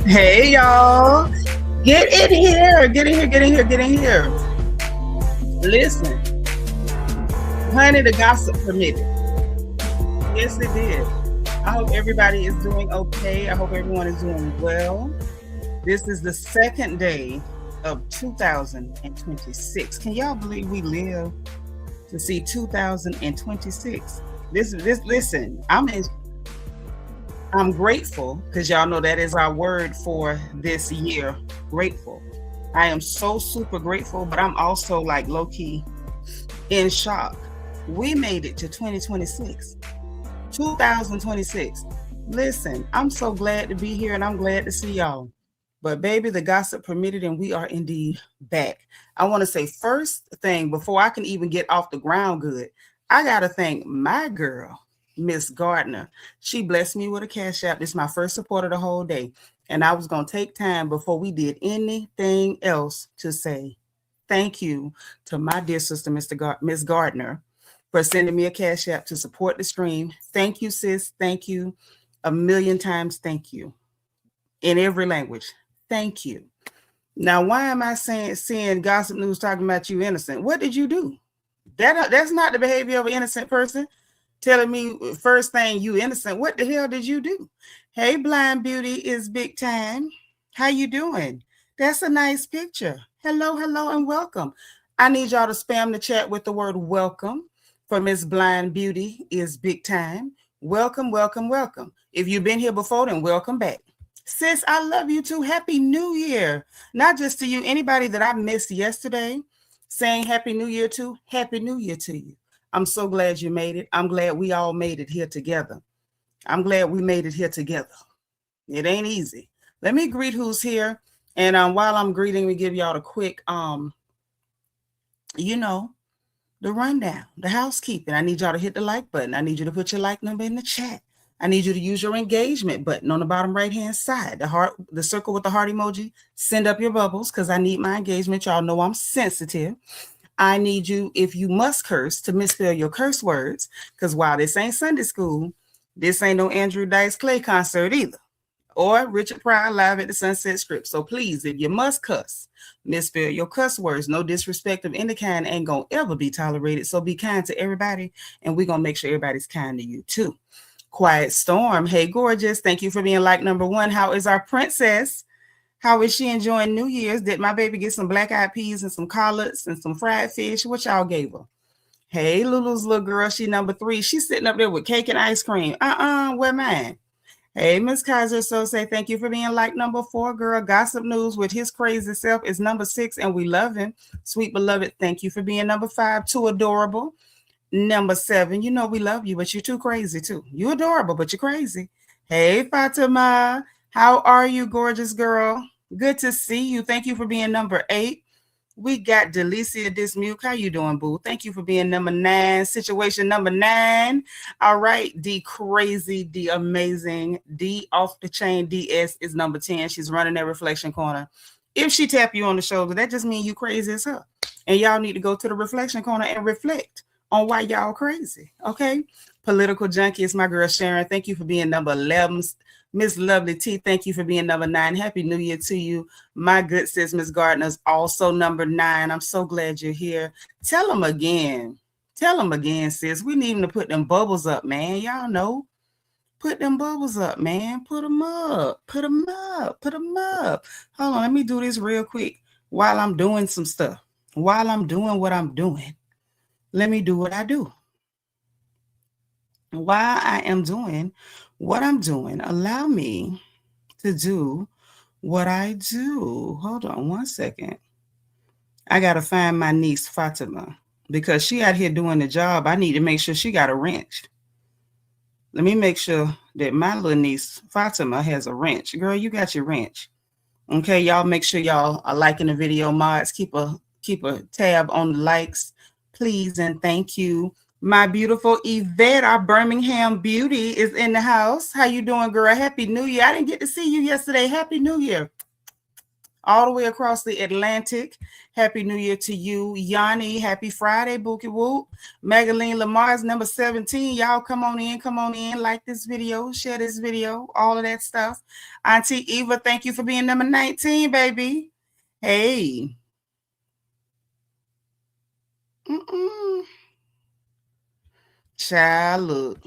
Hey y'all, get in here, get in here, get in here, get in here. Listen, honey, the gossip permitted. Yes, it did. I hope everybody is doing okay. I hope everyone is doing well. This is the second day of 2026. Can y'all believe we live to see 2026? Listen, I'm grateful because y'all know that is our word for this year. Grateful. I am so super grateful, but I'm also like low key in shock. We made it to 2026, 2026. Listen, I'm so glad to be here and I'm glad to see y'all. But baby, the gossip permitted and we are indeed back. I want to say first thing before I can even get off the ground good, I got to thank my girl, Miss Gardner. She blessed me with a cash app. This is my first support of the whole day. And I was going to take time before we did anything else to say thank you to my dear sister, Miss Gardner, for sending me a cash app to support the stream. Thank you, sis. Thank you. A million times thank you. In every language. Thank you. Now, why am I seeing gossip news talking about you innocent? What did you do? That's not the behavior of an innocent person. Telling me first thing you innocent. What the hell did you do? Hey, Blind Beauty is big time. How you doing? That's a nice picture. Hello, and welcome. I need y'all to spam the chat with the word welcome for Miss Blind Beauty is big time. Welcome. If you've been here before, then welcome back. Sis, I love you too. Happy New Year. Not just to you, anybody that I missed yesterday saying Happy New Year to, Happy New Year to you. I'm so glad you made it. I'm glad we all made it here together. I'm glad we made it here together. It ain't easy. Let me greet who's here. And while I'm greeting, we give y'all a quick, the rundown, the housekeeping. I need y'all to hit the like button. I need you to put your like number in the chat. I need you to use your engagement button on the bottom right-hand side, the circle with the heart emoji. Send up your bubbles because I need my engagement. Y'all know I'm sensitive. I need you, if you must curse, to misspell your curse words because while this ain't Sunday school, this ain't no Andrew Dice Clay concert either or Richard Pryor live at the Sunset Strip. So please, if you must cuss, misspell your cuss words. No disrespect of any kind ain't going to ever be tolerated. So be kind to everybody and we're going to make sure everybody's kind to you too. Quiet Storm. Hey, gorgeous. Thank you for being like number one. How is our princess? How is she enjoying New Year's? Did my baby get some black-eyed peas and some collards and some fried fish? What y'all gave her? Hey, Lulu's little girl. She number 3. She's sitting up there with cake and ice cream. Where mine? Hey, Miss Kaiser. So say thank you for being like number 4, girl. Gossip News with his crazy self is number 6, and we love him. Sweet beloved, thank you for being number 5. Too adorable. Number 7, you know we love you, but you're too crazy too. You're adorable, but you're crazy. Hey, Fatima, how are you, gorgeous girl? Good to see you. Thank you for being number 8. We got Delicia Dismuke. How you doing, boo? Thank you for being number 9. Situation number 9. All right, D crazy, D amazing, D off the chain. DS is number 10. She's running that reflection corner. If she tap you on the shoulder, that just means you crazy as her. And y'all need to go to the reflection corner and reflect on why y'all crazy, okay? Political Junkie is my girl Sharon. Thank you for being number 11. Miss Lovely T, thank you for being number 9. Happy New Year to you. My good sis, Miss Gardner's also number 9. I'm so glad you're here. Tell them again, sis. We need them to put them bubbles up, man. Y'all know. Put them bubbles up, man. Put them up. Hold on, let me do this real quick while I'm doing some stuff. While I'm doing what I'm doing. Let me do what I do. While I am doing what I'm doing, allow me to do what I do. Hold on one second. I got to find my niece, Fatima, because she out here doing the job. I need to make sure she got a wrench. Let me make sure that my little niece, Fatima, has a wrench. Girl, you got your wrench. Okay, y'all make sure y'all are liking the video. Mods, keep a tab on the likes. Please and thank you. My beautiful Yvette, our Birmingham beauty, is in the house. How you doing, girl? Happy New Year. I didn't get to see you yesterday. Happy New Year. all the way across the Atlantic. Happy New Year to you. Yanni, happy Friday, Bookie Whoop. Magaline Lamar's number 17. Y'all come on in, like this video, share this video, all of that stuff. Auntie Eva, thank you for being number 19, baby. Hey. Child, look.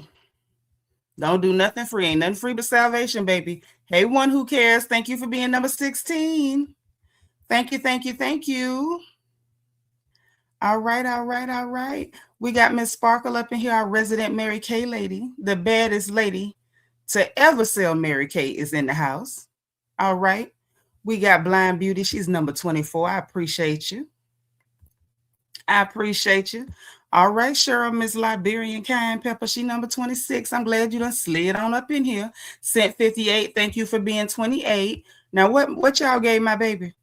Don't do nothing free. Ain't nothing free but salvation, baby. Hey, one who cares. Thank you for being number 16. Thank you. All right. We got Miss Sparkle up in here, our resident Mary Kay lady. The baddest lady to ever sell Mary Kay is in the house. All right. We got Blind Beauty. She's number 24. I appreciate you. All right, Cheryl, Miss Liberian Cayenne Pepper. She number 26. I'm glad you done slid on up in here. Cent 58. Thank you for being 28. Now, what y'all gave my baby?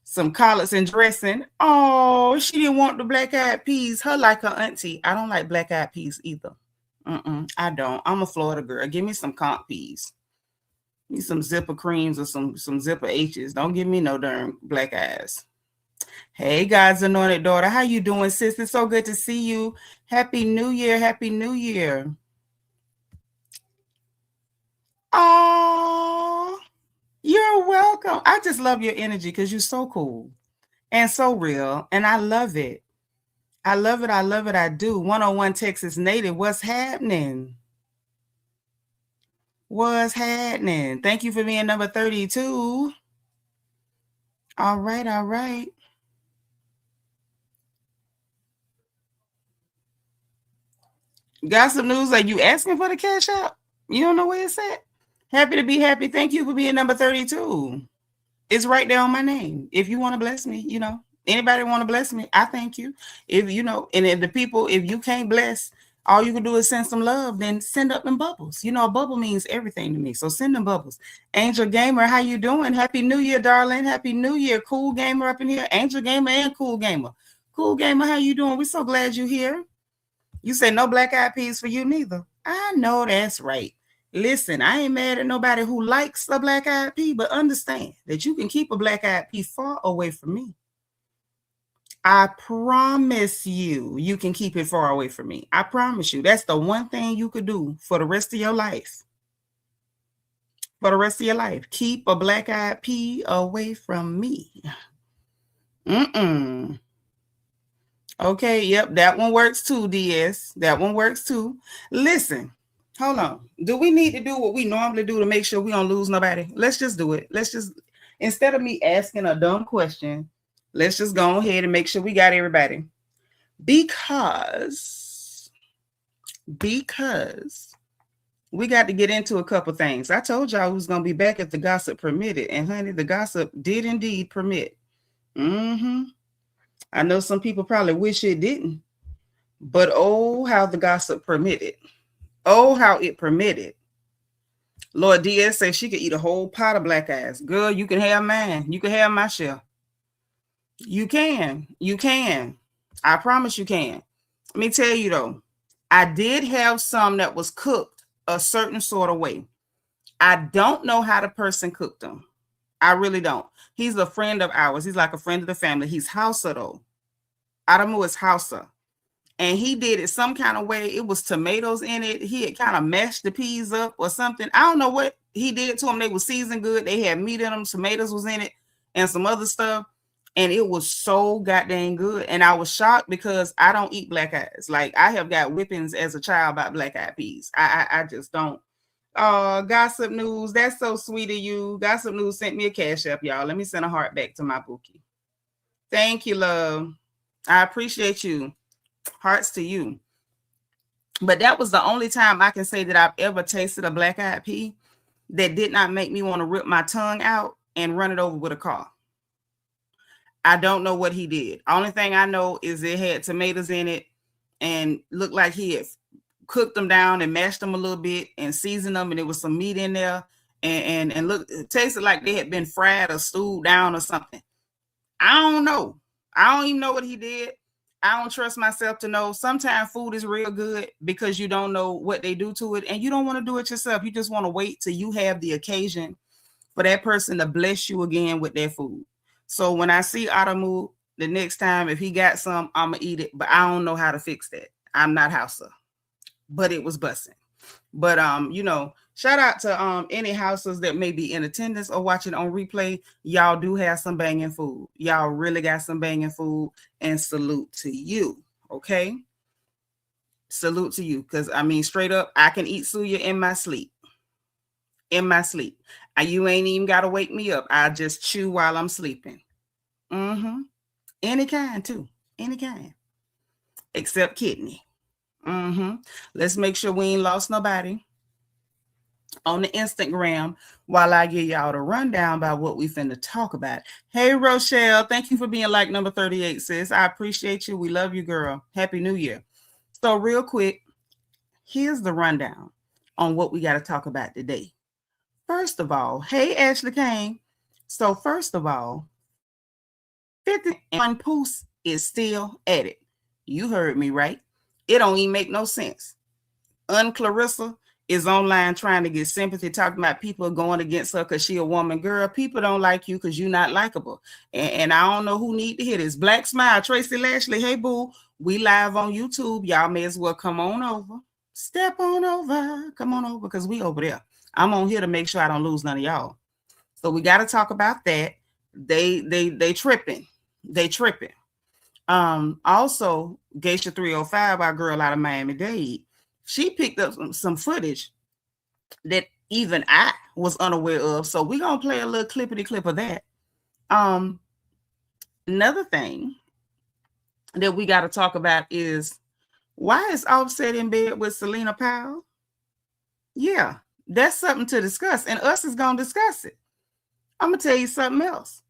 Some collards and dressing. Oh, she didn't want the black-eyed peas. Her like her auntie. I don't like black-eyed peas either. I don't. I'm a Florida girl. Give me some comp peas. Give me some zipper creams or some zipper H's. Don't give me no darn black eyes. Hey, God's anointed daughter. How you doing, sis? It's so good to see you. Happy New Year. Oh, you're welcome. I just love your energy because you're so cool and so real, and I love it. I do. 101 Texas native. What's happening? Thank you for being number 32. All right. Got some news? Are you asking for the cash out? You don't know where it's at? Happy to be happy. Thank you for being number 32. It's right there on my name. If you want to bless me, anybody want to bless me, I thank you. If and if the people, if you can't bless, all you can do is send some love, then send up them bubbles. A bubble means everything to me. So send them bubbles. Angel Gamer, how you doing? Happy New Year, darling. Happy New Year. Cool Gamer up in here. Angel Gamer and Cool Gamer. Cool Gamer, how you doing? We're so glad you're here. You say no black-eyed peas for you neither. I know that's right. Listen, I ain't mad at nobody who likes a black-eyed pea, but understand that you can keep a black-eyed pea far away from me. I promise you can keep it far away from me. I promise you. That's the one thing you could do for the rest of your life. Keep a black-eyed pea away from me. Okay, yep, that one works too, DS. That one works too. Listen, hold on. Do we need to do what we normally do to make sure we don't lose nobody? Let's just do it. Instead of me asking a dumb question, let's just go ahead and make sure we got everybody. Because we got to get into a couple things. I told y'all who's going to be back if the gossip permitted. And honey, the gossip did indeed permit. I know some people probably wish it didn't, but oh, how the gossip permitted. Oh, how it permitted. Lord DS says she could eat a whole pot of black eyes. Girl, you can have mine. You can have my share. You can. I promise you can. Let me tell you though, I did have some that was cooked a certain sort of way. I don't know how the person cooked them. I really don't. He's a friend of ours. He's like a friend of the family. He's Hausa though. Adamu is Hausa. And he did it some kind of way. It was tomatoes in it. He had kind of mashed the peas up or something. I don't know what he did to them. They were seasoned good. They had meat in them. Tomatoes was in it and some other stuff. And it was so goddamn good. And I was shocked because I don't eat black eyes. Like I have got whippings as a child about black eyed peas. I just don't. Gossip News. That's so sweet of you. Gossip News sent me a cash app, y'all. Let me send a heart back to my bookie. Thank you, love. I appreciate you. Hearts to you. But that was the only time I can say that I've ever tasted a black-eyed pea that did not make me want to rip my tongue out and run it over with a car. I don't know what he did. Only thing I know is it had tomatoes in it and looked like he had cooked them down and mashed them a little bit and seasoned them, and there was some meat in there and look, it tasted like they had been fried or stewed down or something. I don't know. I don't even know what he did. I don't trust myself to know. Sometimes food is real good because you don't know what they do to it and you don't want to do it yourself. You just want to wait till you have the occasion for that person to bless you again with their food. So when I see Adamu the next time, if he got some, I'm going to eat it. But I don't know how to fix that. I'm not Hausa. But it was busting. But, you know, shout out to any houses that may be in attendance or watching on replay. Y'all do have some banging food. Y'all really got some banging food, and salute to you. Okay. Salute to you. Because, I mean, straight up, I can eat suya in my sleep. In my sleep. You ain't even got to wake me up. I just chew while I'm sleeping. Any kind, too. Any kind. Except kidney. Let's make sure we ain't lost nobody on the Instagram while I give y'all the rundown about what we finna talk about. Hey, Rochelle, thank you for being like number 38, sis. I appreciate you. We love you, girl. Happy New Year. So real quick, here's the rundown on what we got to talk about today. First of all, hey, Ashley Kane. So first of all, 50 and PawnPoose is still at it. You heard me, right? It don't even make no sense. Un-Clarissa is online trying to get sympathy, talking about people going against her because she a woman. Girl, people don't like you because you're not likable. And I don't know who need to hear this. Black Smile, Tracy Lashley, hey, boo. We live on YouTube. Y'all may as well come on over. Step on over. Come on over because we over there. I'm on here to make sure I don't lose none of y'all. So we got to talk about that. They tripping. They tripping. Also, Geisha 305, our girl out of Miami-Dade, she picked up some footage that even I was unaware of. So we're going to play a little clippity clip of that. Another thing that we got to talk about is, why is Offset in bed with Selena Powell? Yeah, that's something to discuss. And us is going to discuss it. I'm going to tell you something else.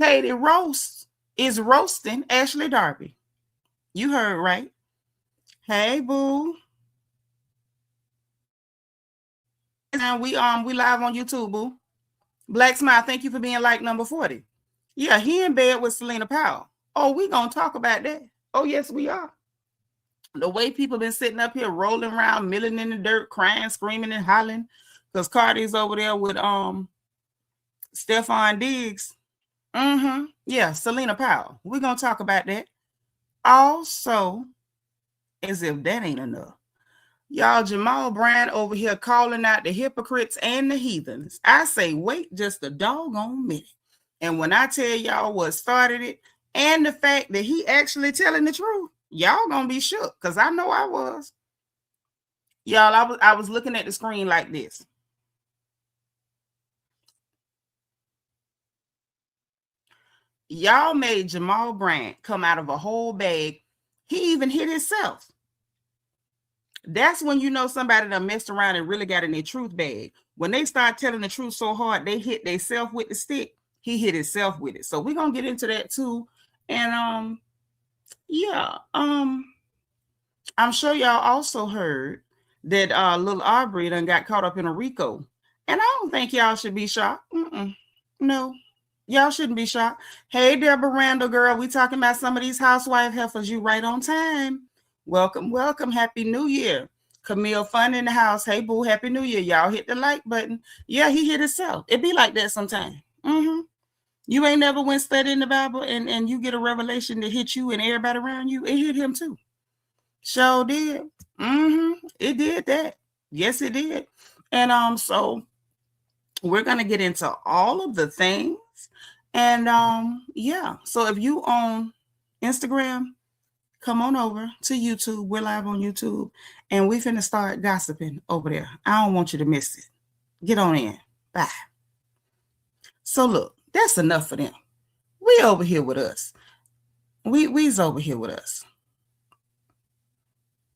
Katie Rost is roasting Ashley Darby. You heard right. Hey, boo. And we live on YouTube, boo. Black Smile, thank you for being like number 40. Yeah, he in bed with Selena Powell. Oh, we gonna talk about that. Oh, yes, we are. The way people been sitting up here rolling around, milling in the dirt, crying, screaming, and hollering, because Cardi's over there with Stephon Diggs. Yeah, Selena Powell. We're gonna talk about that. Also, as if that ain't enough, y'all, Jamal Bryant over here calling out the hypocrites and the heathens. I say, wait just a doggone minute. And when I tell y'all what started it, and the fact that he actually telling the truth, y'all gonna be shook, because I know I was. Y'all, I was looking at the screen like this. Y'all made Jamal Bryant come out of a whole bag. He even hit himself. That's when you know somebody that messed around and really got in their truth bag. When they start telling the truth so hard, they hit themselves with the stick. He hit himself with it. So we're going to get into that too. And yeah, I'm sure y'all also heard that little Aubrey done got caught up in a RICO. And I don't think y'all should be shocked. No. Y'all shouldn't be shocked. Hey, Deborah Randall, girl, we talking about some of these housewife heifers. You right on time. Welcome, welcome. Happy New Year. Camille Fun in the house. Hey, boo, Happy New Year. Y'all hit the like button. Yeah, he hit himself. It be like that sometimes. You ain't never went studying the Bible and you get a revelation that hit you and everybody around you. It hit him too. Sure did. It did that. Yes, it did. And so we're going to get into all of the things. And yeah, so if you on Instagram, come on over to YouTube. We're live on YouTube, and we finna start gossiping over there. I don't want you to miss it. Get on in. Bye. So look, that's enough for them. We over here with us. We's over here with us.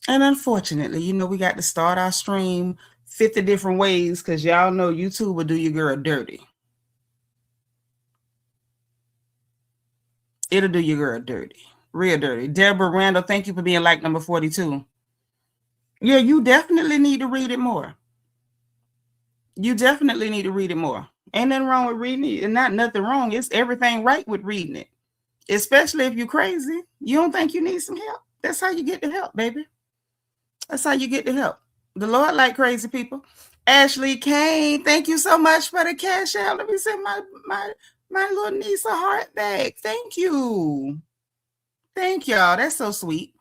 And unfortunately, you know, we got to start our stream 50 different ways because y'all know YouTube will do your girl dirty. It'll do your girl dirty. Real dirty. Deborah Randall, thank you for being like number 42. Yeah, you definitely need to read it more. You definitely need to read it more. Ain't nothing wrong with reading it. And not nothing wrong. It's everything right with reading it. Especially if you're crazy. You don't think you need some help. That's how you get the help, baby. That's how you get the help. The Lord like crazy people. Ashley Kane, thank you so much for the cash out. Let me send my little niece a heart back. Thank you. Thank y'all. That's so sweet.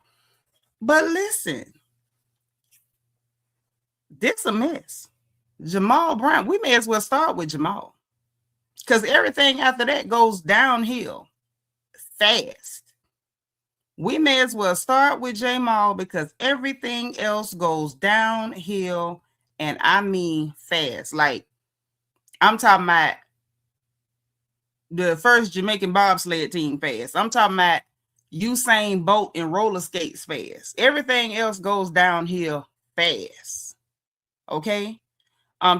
But listen, this a mess. Jamal Bryant, we may as well start with Jamal, because everything after that goes downhill fast. We may as well start with Jamal because everything else goes downhill, and I mean fast. Like, I'm talking about the first Jamaican bobsled team fast. I'm talking about Usain Bolt and roller skates fast. Everything else goes downhill fast. Okay?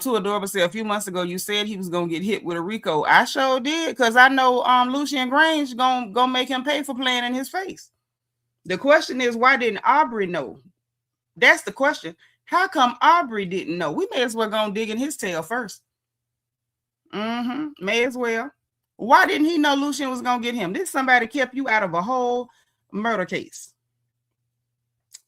To Adorable said a few months ago, you said he was gonna get hit with a RICO. I sure did, because I know Lucian Grange gonna make him pay for playing in his face. The question is, why didn't Aubrey know? That's the question. How come Aubrey didn't know? We may as well go dig in his tail first. May as well. Why didn't he know Lucian was gonna get him? This somebody kept you out of a whole murder case.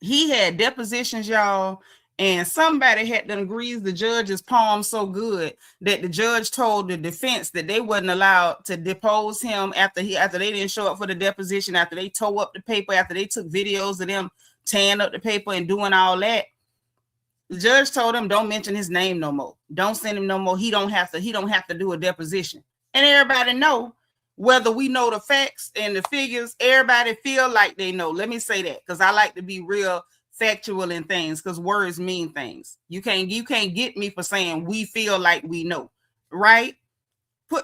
He had depositions, y'all, and somebody had done greased the judge's palm so good that the judge told the defense that they wasn't allowed to depose him after they didn't show up for the deposition, after they tore up the paper, after they took videos of them tearing up the paper and doing all that. The judge told him, don't mention his name no more. Don't send him no more. He don't have to do a deposition. And everybody know, whether we know the facts and the figures, everybody feel like they know. Let me say that, because I like to be real factual in things, because words mean things. You can't get me for saying we feel like we know, right?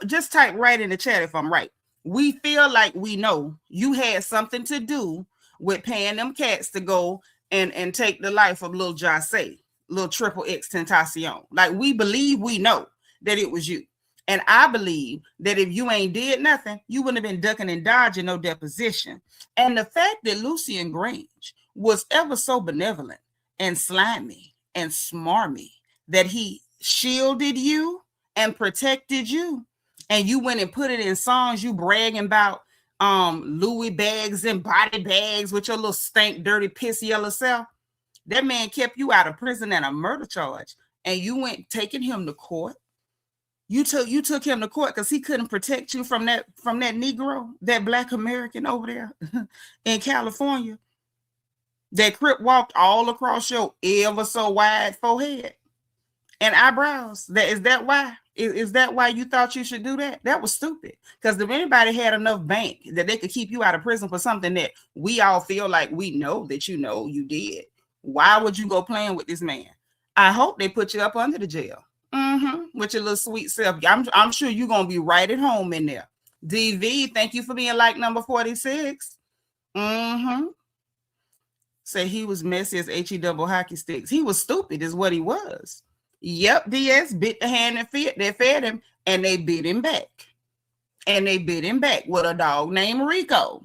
Just type right in the chat if I'm right. We feel like we know you had something to do with paying them cats to go and take the life of little Jase, little triple X Tentacion. Like, we believe we know that it was you. And I believe that if you ain't did nothing, you wouldn't have been ducking and dodging no deposition. And the fact that Lucian Grange was ever so benevolent and slimy and smarmy that he shielded you and protected you, and you went and put it in songs, you bragging about Louis bags and body bags with your little stank, dirty, piss yellow self. That man kept you out of prison and a murder charge, and you went taking him to court. You took him to court because he couldn't protect you from that Negro, that Black American over there in California. That Crip walked all across your ever so wide forehead and eyebrows. Is that why? Is that why you thought you should do that? That was stupid. Because if anybody had enough bank that they could keep you out of prison for something that we all feel like we know that you did, why would you go playing with this man? I hope they put you up under the jail. With your little sweet self. I'm sure you're gonna be right at home in there. DV, thank you for being like number 46. Say he was messy as HE double hockey sticks. He was stupid, is what he was. Yep, DS bit the hand that fed him, and they bit him back. And they bit him back with a dog named Rico.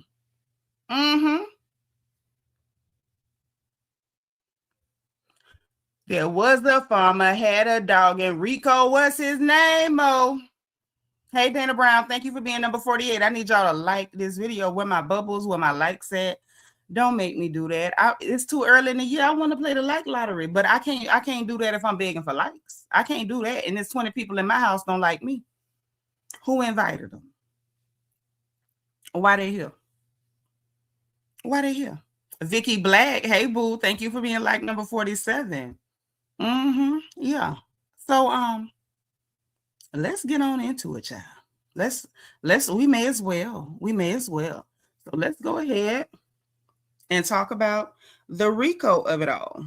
There was a farmer, had a dog, and Rico was his name. Oh, hey, Dana Brown, thank you for being number 48. I need y'all to like this video. Where my bubbles, where my likes at. Don't make me do that. It's too early in the year. I want to play the like lottery, but I can't do that if I'm begging for likes. I can't do that. And there's 20 people in my house don't like me. Who invited them? Why they here? Why they here? Vicky Black, hey boo, thank you for being like number 47. Yeah. So let's get on into it, child. We may as well. So let's go ahead and talk about the RICO of it all.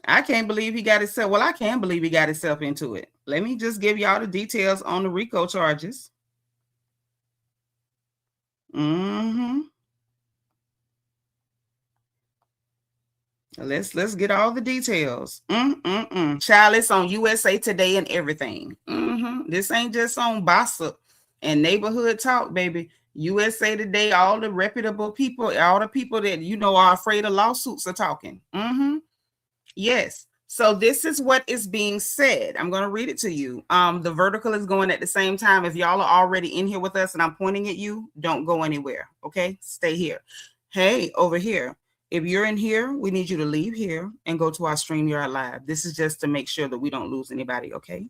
I can't believe he got himself. Well, I can believe he got himself into it. Let me just give y'all the details on the RICO charges. Let's get all the details. Child, it's on USA Today and everything. This ain't just on Gossip and Neighborhood Talk, baby. USA Today, all the reputable people, all the people that are afraid of lawsuits are talking. Yes. So this is what is being said. I'm going to read it to you. The vertical is going at the same time. If y'all are already in here with us and I'm pointing at you, don't go anywhere. Okay, stay here. Hey, over here. If you're in here, we need you to leave here and go to our StreamYard Live. This is just to make sure that we don't lose anybody, okay?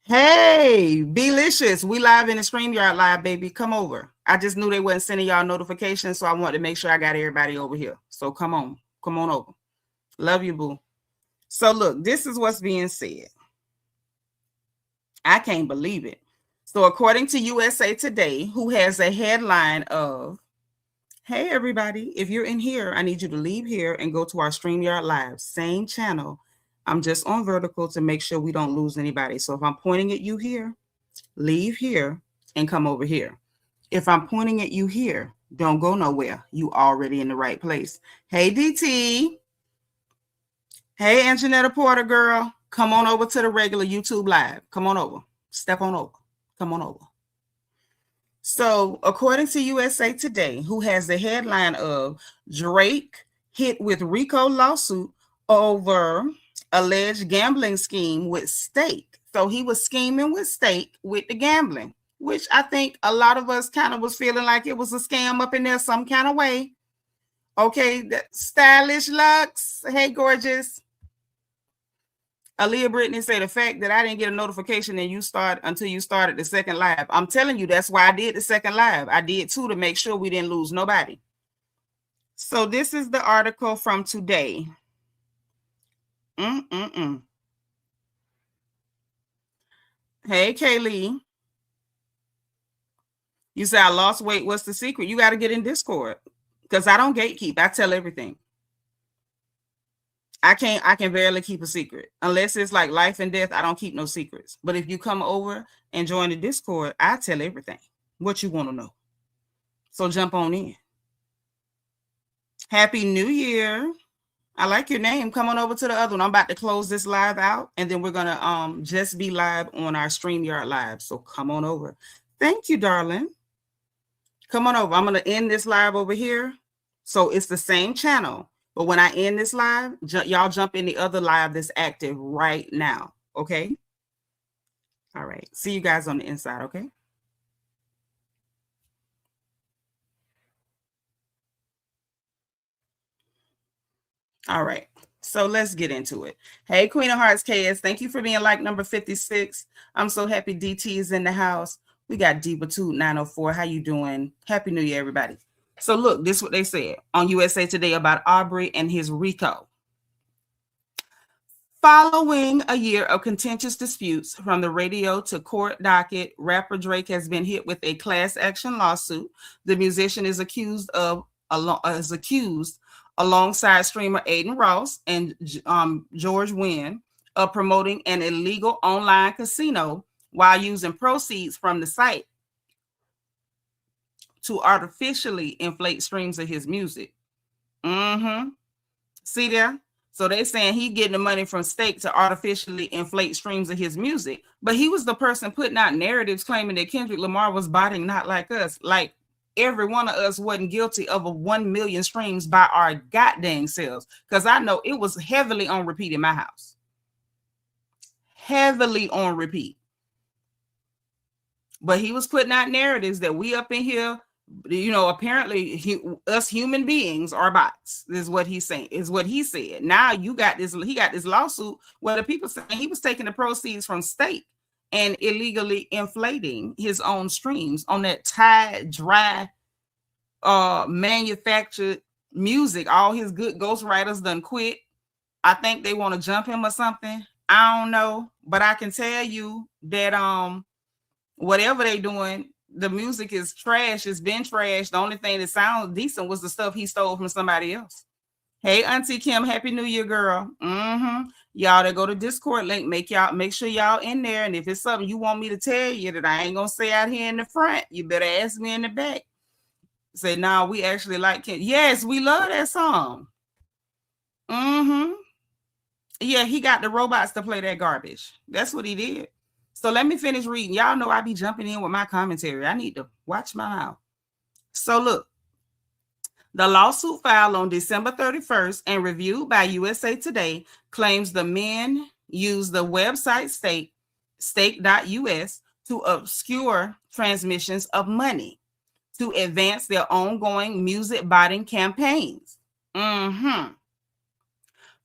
Hey, Belicious, we live in the StreamYard Live, baby. Come over. I just knew they wasn't sending y'all notifications, so I wanted to make sure I got everybody over here. So come on over. Love you, boo. So look, this is what's being said. I can't believe it. So according to USA Today, who has a headline of, hey, everybody, if you're in here, I need you to leave here and go to our StreamYard Live, same channel. I'm just on vertical to make sure we don't lose anybody. So if I'm pointing at you here, leave here and come over here. If I'm pointing at you here, don't go nowhere. You already in the right place. Hey, DT. Hey, Anjanetta Porter, girl. Come on over to the regular YouTube Live. Come on over. Step on over. Come on over. So according to USA Today, who has the headline of Drake hit with RICO lawsuit over alleged gambling scheme with stake. So he was scheming with stake with the gambling, which I think a lot of us kind of was feeling like it was a scam up in there some kind of way. Okay, that stylish Lux. Hey, gorgeous. Aaliyah Brittany said the fact that I didn't get a notification until you started the second live. I'm telling you, that's why I did the second live. I did too to make sure we didn't lose nobody. So this is the article from today. Hey, Kaylee. You say I lost weight. What's the secret? You got to get in Discord because I don't gatekeep. I tell everything. I can barely keep a secret unless it's like life and death. I don't keep no secrets. But if you come over and join the Discord, I tell everything what you want to know. So jump on in. Happy New Year. I like your name. Come on over to the other one. I'm about to close this live out and then we're going to just be live on our StreamYard Live. So come on over. Thank you, darling. Come on over. I'm going to end this live over here. So it's the same channel. But when I end this live, y'all jump in the other live that's active right now. Okay? All right. See you guys on the inside, okay? All right. So let's get into it. Hey, Queen of Hearts KS. Thank you for being like number 56. I'm so happy DT is in the house. We got Diva2 904. How you doing? Happy New Year, everybody. So look, this is what they said on USA Today about Aubrey and his RICO. Following a year of contentious disputes from the radio to court docket, rapper Drake has been hit with a class action lawsuit. The musician is accused alongside streamer Aiden Rost and George Wynn of promoting an illegal online casino while using proceeds from the site to artificially inflate streams of his music. See there? So they're saying he getting the money from stake to artificially inflate streams of his music. But he was the person putting out narratives claiming that Kendrick Lamar was botting Not Like Us. Like every one of us wasn't guilty of a 1 million streams by our goddamn selves. Because I know it was heavily on repeat in my house. Heavily on repeat. But he was putting out narratives that we up in here, you know, apparently us human beings are bots. Is what he's saying. Is what he said. Now you got this. He got this lawsuit where the people saying he was taking the proceeds from stake and illegally inflating his own streams on that tied, dry, manufactured music. All his good ghostwriters done quit. I think they want to jump him or something. I don't know, but I can tell you that whatever they doing, the music is trash. It's been trash. The only thing that sounds decent was the stuff he stole from somebody else. Hey, Auntie Kim, Happy New Year, girl. Y'all that go to Discord link, make sure y'all in there. And if it's something you want me to tell you that I ain't gonna say out here in the front, you better ask me in the back. Say, nah, we actually like Kim. Yes, we love that song. Yeah, he got the robots to play that garbage. That's what he did. So let me finish reading. Y'all know I be jumping in with my commentary. I need to watch my mouth. So look, the lawsuit filed on December 31st and reviewed by USA Today claims the men used the website stake.us to obscure transmissions of money. to advance their ongoing music botting campaigns.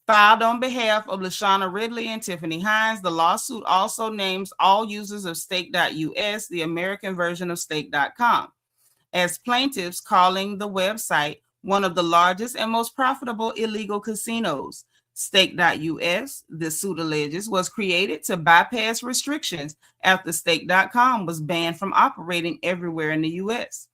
Filed on behalf of Lashana Ridley and Tiffany Hines, the lawsuit also names all users of stake.us, the American version of stake.com, as plaintiffs, calling the website one of the largest and most profitable illegal casinos. Stake.us, the suit alleges, was created to bypass restrictions after stake.com was banned from operating everywhere in the U.S.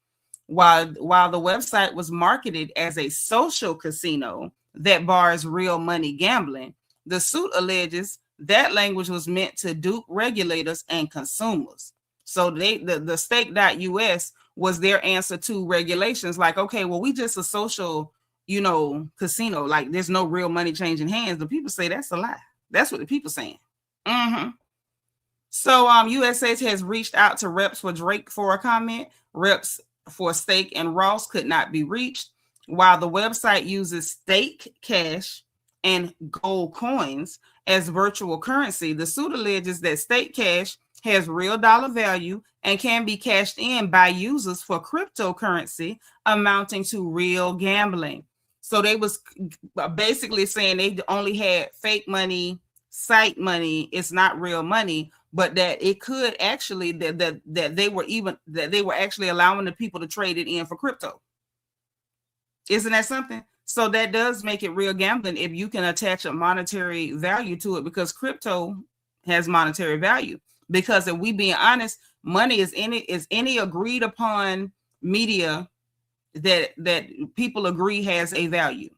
While the website was marketed as a social casino that bars real money gambling, the suit alleges that language was meant to dupe regulators and consumers. So the stake.us was their answer to regulations, like, okay, well, we just a social, casino, like there's no real money changing hands. The people say that's a lie. That's what the people saying. So USA has reached out to reps for Drake for a comment. Reps for Stake and Rost could not be reached. While the website uses Stake Cash and gold coins as virtual currency, the suit alleges that Stake Cash has real dollar value and can be cashed in by users for cryptocurrency amounting to real gambling. So they was basically saying they only had fake money, site money. It's not real money, but that it could actually that they were actually allowing the people to trade it in for crypto. Isn't that something? So that does make it real gambling if you can attach a monetary value to it, because crypto has monetary value. Because if we being honest, money is any agreed upon media that people agree has a value.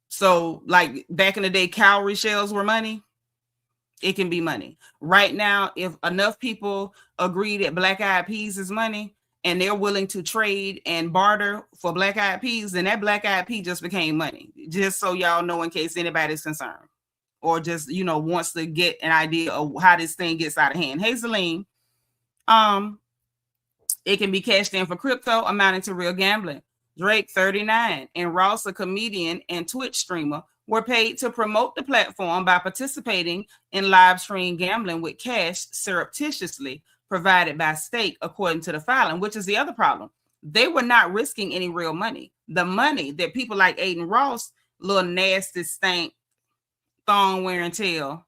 So like back in the day, cowrie shells were money. It can be money. Right now, if enough people agree that black eyed peas is money and they're willing to trade and barter for black eyed peas, then that black eyed pea just became money. Just so y'all know, in case anybody's concerned or just, wants to get an idea of how this thing gets out of hand. Hey, Celine, it can be cashed in for crypto, amounting to real gambling. Drake, 39, and Ross, a comedian and Twitch streamer, were paid to promote the platform by participating in live stream gambling with cash surreptitiously provided by Stake, according to the filing, which is the other problem. They were not risking any real money. The money that people like Aiden Ross, little nasty stank, thong wearing tail,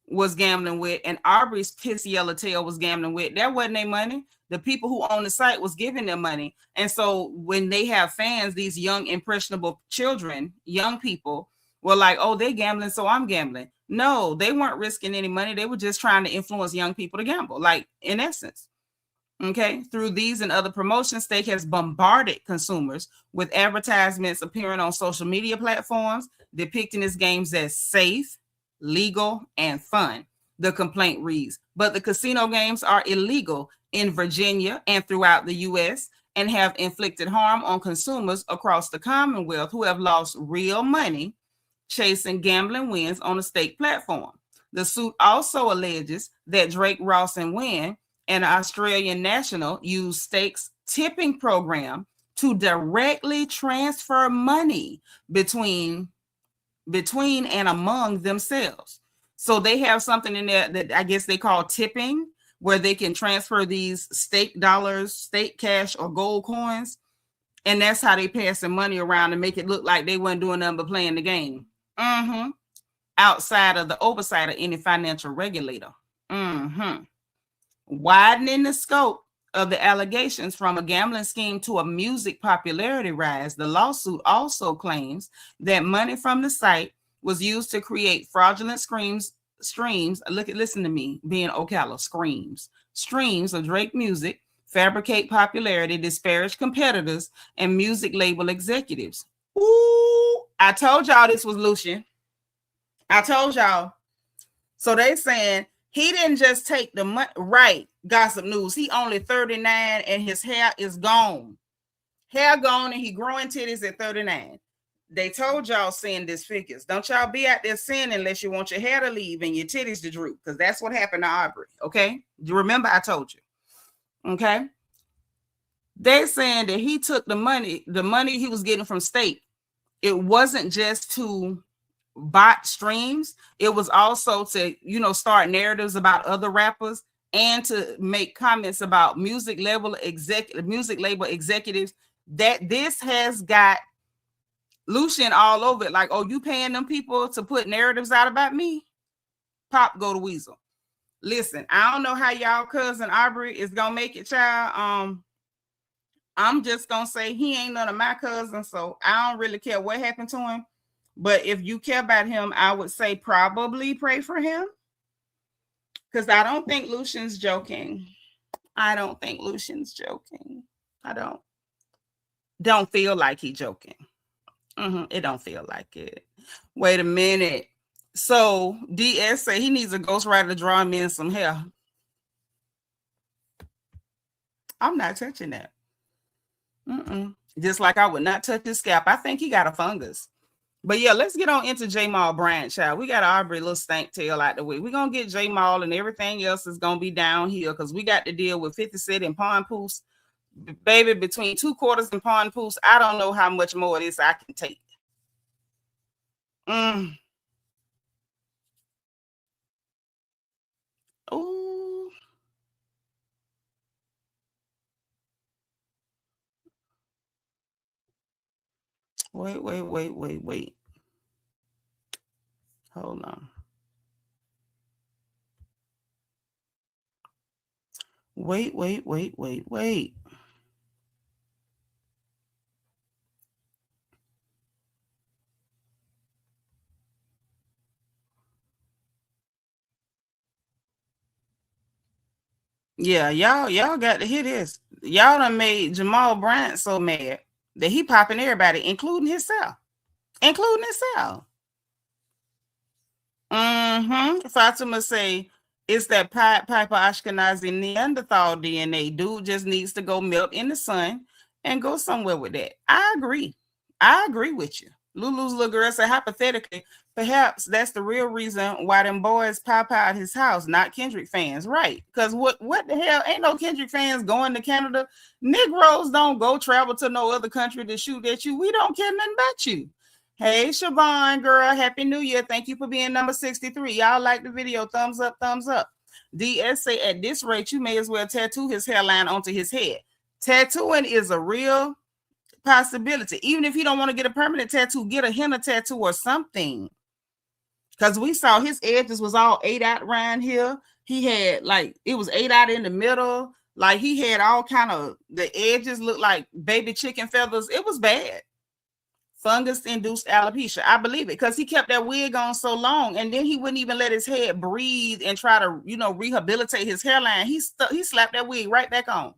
was gambling with, and Aubrey's piss yellow tail was gambling with, that wasn't their money. The people who own the site was giving them money. And so when they have fans, these young, impressionable children, young people, were like, oh, they're gambling, so I'm gambling. No, they weren't risking any money. They were just trying to influence young people to gamble, like in essence. Okay, through these and other promotions, Stake has bombarded consumers with advertisements appearing on social media platforms, depicting its games as safe, legal, and fun. The complaint reads, but the casino games are illegal in Virginia and throughout the U.S. and have inflicted harm on consumers across the Commonwealth who have lost real money chasing gambling wins on the Stake platform. The suit also alleges that Drake, Ross, and Wynn, an Australian national, used Stake's tipping program to directly transfer money between and among themselves. So they have something in there that I guess they call tipping, where they can transfer these Stake dollars, Stake cash, or gold coins. And that's how they pass the money around and make it look like they weren't doing nothing but playing the game. Outside of the oversight of any financial regulator. Widening the scope of the allegations from a gambling scheme to a music popularity rise, the lawsuit also claims that money from the site was used to create fraudulent streams. Listen to me, being Ocala, streams of Drake music, fabricate popularity, disparage competitors, and music label executives. Ooh, I told y'all this was Lucian. I told y'all. So they saying he didn't just take the money. Right, gossip news. He only 39 and his hair is gone. Hair gone and he growing titties at 39. They told y'all send this figures. Don't y'all be out there sinning unless you want your hair to leave and your titties to droop, because that's what happened to Aubrey. Okay, you remember I told you. Okay, they saying that he took the money he was getting from Stake. It wasn't just to bot streams. It was also to start narratives about other rappers and to make comments about music label executives, that this has got Lucian all over it. Like, oh, you paying them people to put narratives out about me? Pop go to Weasel. Listen, I don't know how y'all cousin Aubrey is gonna make it, child. I'm just gonna say he ain't none of my cousins, so I don't really care what happened to him. But if you care about him, I would say probably pray for him, because I don't think Lucian's joking. I don't think Lucian's joking. I don't feel like he joking. It don't feel like it. Wait a minute. So DS say he needs a ghostwriter to draw him in some hair. I'm not touching that. Just like I would not touch his scalp. I think he got a fungus. But yeah, let's get on into Jamal Bryant, child. We got Aubrey little stank tail out the way. We're going to get Jamal, and everything else is going to be downhill because we got to deal with 50 Cent and PawnPoose. Baby, between 2 quarters and PawnPoose, I don't know how much more of this I can take. Oh. Wait. Hold on. Wait. Yeah, y'all got to hear this. Y'all done made Jamal Bryant so mad that he popping everybody, including himself. Fatima say it's that Pied Piper Ashkenazi Neanderthal DNA. Dude just needs to go melt in the sun and go somewhere with that. I agree with you. Lulu's little girl said, hypothetically, perhaps that's the real reason why them boys pop out his house, not Kendrick fans, right? Because what the hell? Ain't no Kendrick fans going to Canada. Negroes don't go travel to no other country to shoot at you. We don't care nothing about you. Hey, Siobhan, girl, Happy New Year. Thank you for being number 63. Y'all like the video. Thumbs up, thumbs up. DS say, at this rate, you may as well tattoo his hairline onto his head. Tattooing is a real possibility. Even if you don't want to get a permanent tattoo, get a henna tattoo or something. Because we saw his edges was all 8 out around here. He had, like, it was 8 out in the middle. Like, he had all kind of, the edges looked like baby chicken feathers. It was bad. Fungus-induced alopecia. I believe it, because he kept that wig on so long, and then he wouldn't even let his head breathe and try to, rehabilitate his hairline. He slapped that wig right back on.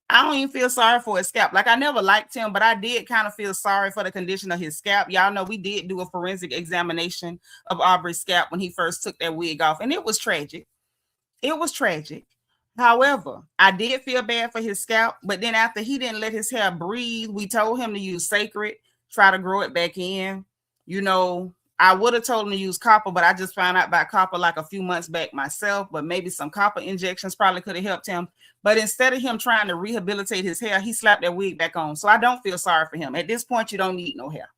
I don't even feel sorry for his scalp. Like, I never liked him, but I did kind of feel sorry for the condition of his scalp. Y'all know we did do a forensic examination of Aubrey's scalp when he first took that wig off, and it was tragic. However, I did feel bad for his scalp, but then after he didn't let his hair breathe, we told him to use Sacred, try to grow it back in. I would have told him to use copper, but I just found out about copper like a few months back myself, but maybe some copper injections probably could have helped him. But instead of him trying to rehabilitate his hair, he slapped that wig back on. So I don't feel sorry for him. At this point, you don't need no hair.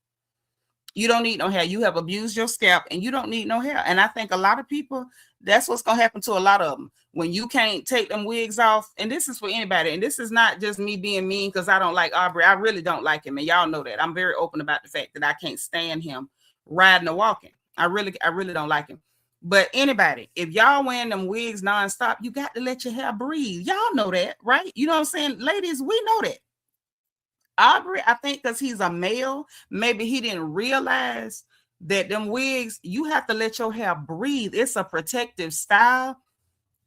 You don't need no hair. You have abused your scalp and you don't need no hair. And I think a lot of people, that's what's going to happen to a lot of them. When you can't take them wigs off, and this is for anybody, and this is not just me being mean because I don't like Aubrey. I really don't like him, and y'all know that. I'm very open about the fact that I can't stand him riding or walking. I really don't like him. But anybody, if y'all wearing them wigs nonstop, you got to let your hair breathe. Y'all know that, right? You know what I'm saying? Ladies, we know that. Aubrey, I think because he's a male, maybe he didn't realize that them wigs, you have to let your hair breathe. It's a protective style,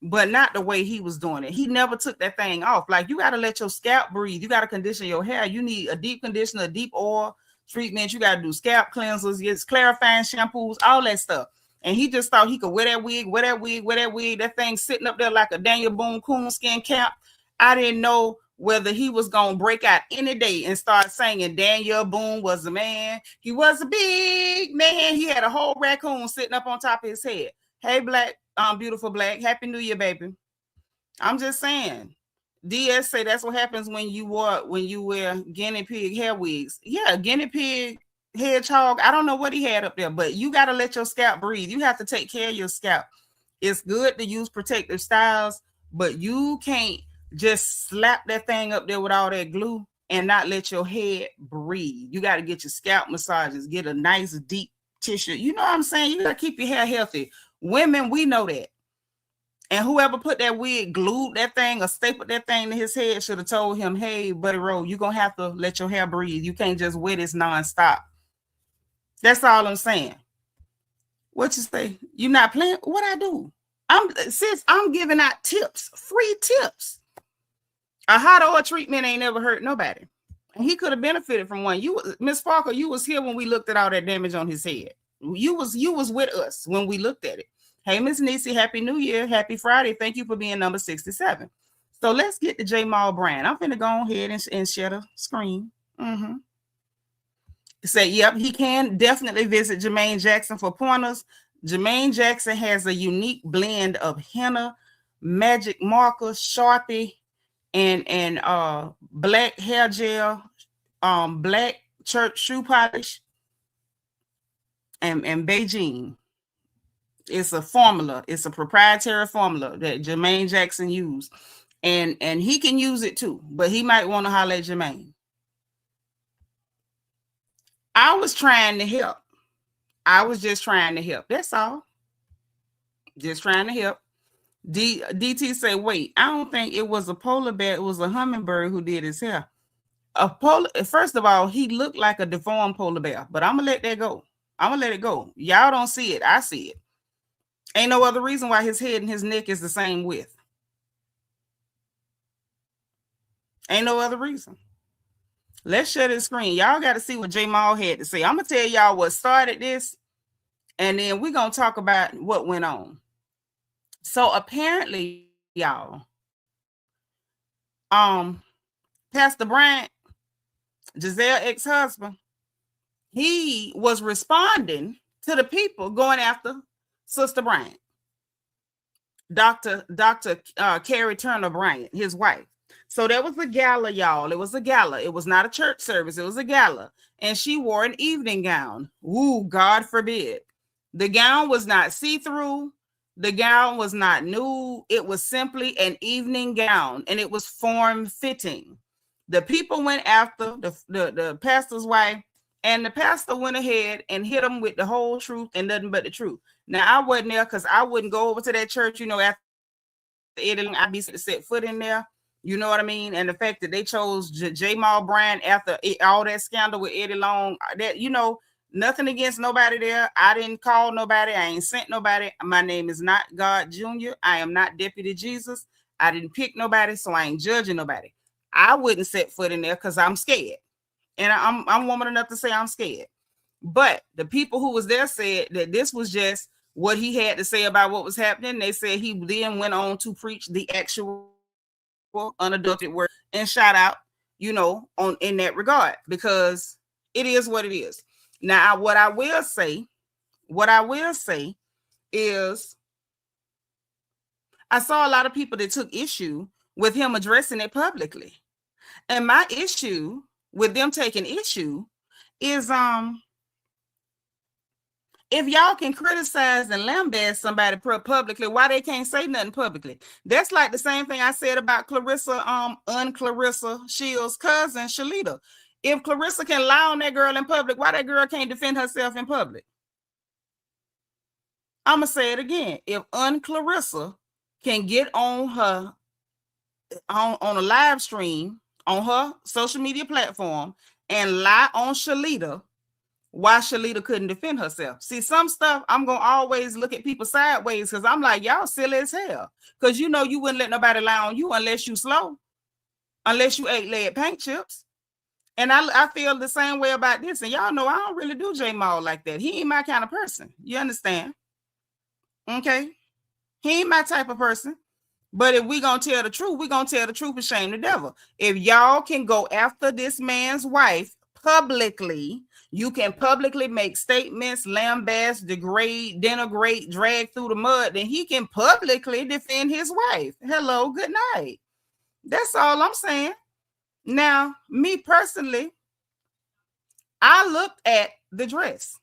but not the way he was doing it. He never took that thing off. Like, you got to let your scalp breathe. You got to condition your hair. You need a deep conditioner, a deep oil treatment. You got to do scalp cleansers, yes, clarifying shampoos, all that stuff. And he just thought he could wear that wig. That thing sitting up there like a Daniel Boone coonskin cap. I didn't know whether he was going to break out any day and start singing Daniel Boone was a man. He was a big man. He had a whole raccoon sitting up on top of his head. Hey, Black, beautiful Black. Happy New Year, baby. I'm just saying. DS say that's what happens when you wear guinea pig hair wigs. Yeah, guinea pig, hedgehog. I don't know what he had up there, but you got to let your scalp breathe. You have to take care of your scalp. It's good to use protective styles, but you can't just slap that thing up there with all that glue and not let your head breathe. You got to get your scalp massages, get a nice deep tissue. You know what I'm saying? You got to keep your hair healthy. Women, we know that. And whoever put that wig, glued that thing or stapled that thing to his head should have told him, hey, Buddy Rowe, you're going to have to let your hair breathe. You can't just wear this nonstop. That's all I'm saying. What you say? You not playing? What I do? I'm giving out tips, free tips. A hot oil treatment ain't never hurt nobody. And he could have benefited from one. Miss Parker, you was here when we looked at all that damage on his head. You was with us when we looked at it. Hey, Miss Niecy, Happy New Year. Happy Friday. Thank you for being number 67. So let's get to Jamal Bryant. I'm finna go ahead and share the screen. Say, yep, he can definitely visit Jermaine Jackson for pointers. Jermaine Jackson has a unique blend of henna, magic marker, Sharpie, and black hair gel, black church shoe polish, and Beijing. It's a formula. It's a proprietary formula that Jermaine Jackson used. And he can use it too, but he might want to holler at Jermaine. I was trying to help. I was just trying to help. That's all. Just trying to help. DT say, wait, I don't think it was a polar bear. It was a hummingbird who did his hair. First of all, he looked like a deformed polar bear, but I'm going to let that go. I'm going to let it go. Y'all don't see it. I see it. Ain't no other reason why his head and his neck is the same width. Ain't no other reason. Let's share the screen. Y'all got to see what Jamal had to say. I'm going to tell y'all what started this, and then we're going to talk about what went on. So apparently, y'all, Pastor Bryant, Giselle ex-husband, he was responding to the people going after Sister Bryant, Dr. Carrie Turner Bryant, his wife. So there was a gala, y'all. It was a gala. It was not a church service. It was a gala. And she wore an evening gown. Ooh, God forbid. The gown was not see-through. The gown was not nude. It was simply an evening gown, and it was form-fitting. The people went after the pastor's wife, and the pastor went ahead and hit them with the whole truth and nothing but the truth. Now, I wasn't there because I wouldn't go over to that church, after editing. I'd be set foot in there. You know what I mean? And the fact that they chose Jamal Bryant after all that scandal with Eddie Long, that, nothing against nobody there. I didn't call nobody. I ain't sent nobody. My name is not God Jr. I am not Deputy Jesus. I didn't pick nobody, so I ain't judging nobody. I wouldn't set foot in there because I'm scared. And I'm woman enough to say I'm scared. But the people who was there said that this was just what he had to say about what was happening. They said he then went on to preach the actual unadulterated word and shout out, in that regard, because it is what it is. Now, what I will say is I saw a lot of people that took issue with him addressing it publicly. And my issue with them taking issue is if y'all can criticize and lambaste somebody publicly, why they can't say nothing publicly? That's like the same thing I said about Clarissa, Un-Clarissa Shields' cousin, Seanitra. If Clarissa can lie on that girl in public, why that girl can't defend herself in public? I'm going to say it again. If Un-Clarissa can get on her, on a live stream, on her social media platform, and lie on Seanitra, why Seanitra couldn't defend herself? See, some stuff I'm going to always look at people sideways because I'm like, y'all silly as hell. Because you wouldn't let nobody lie on you unless you slow, unless you ate lead paint chips. And I feel the same way about this. And y'all know I don't really do Jamal like that. He ain't my kind of person. You understand? Okay? He ain't my type of person. But if we going to tell the truth, we going to tell the truth and shame the devil. If y'all can go after this man's wife publicly, you can publicly make statements, lambaste, degrade, denigrate, drag through the mud, then he can publicly defend his wife. Hello, good night. That's all I'm saying. Now, me personally, I looked at the dress.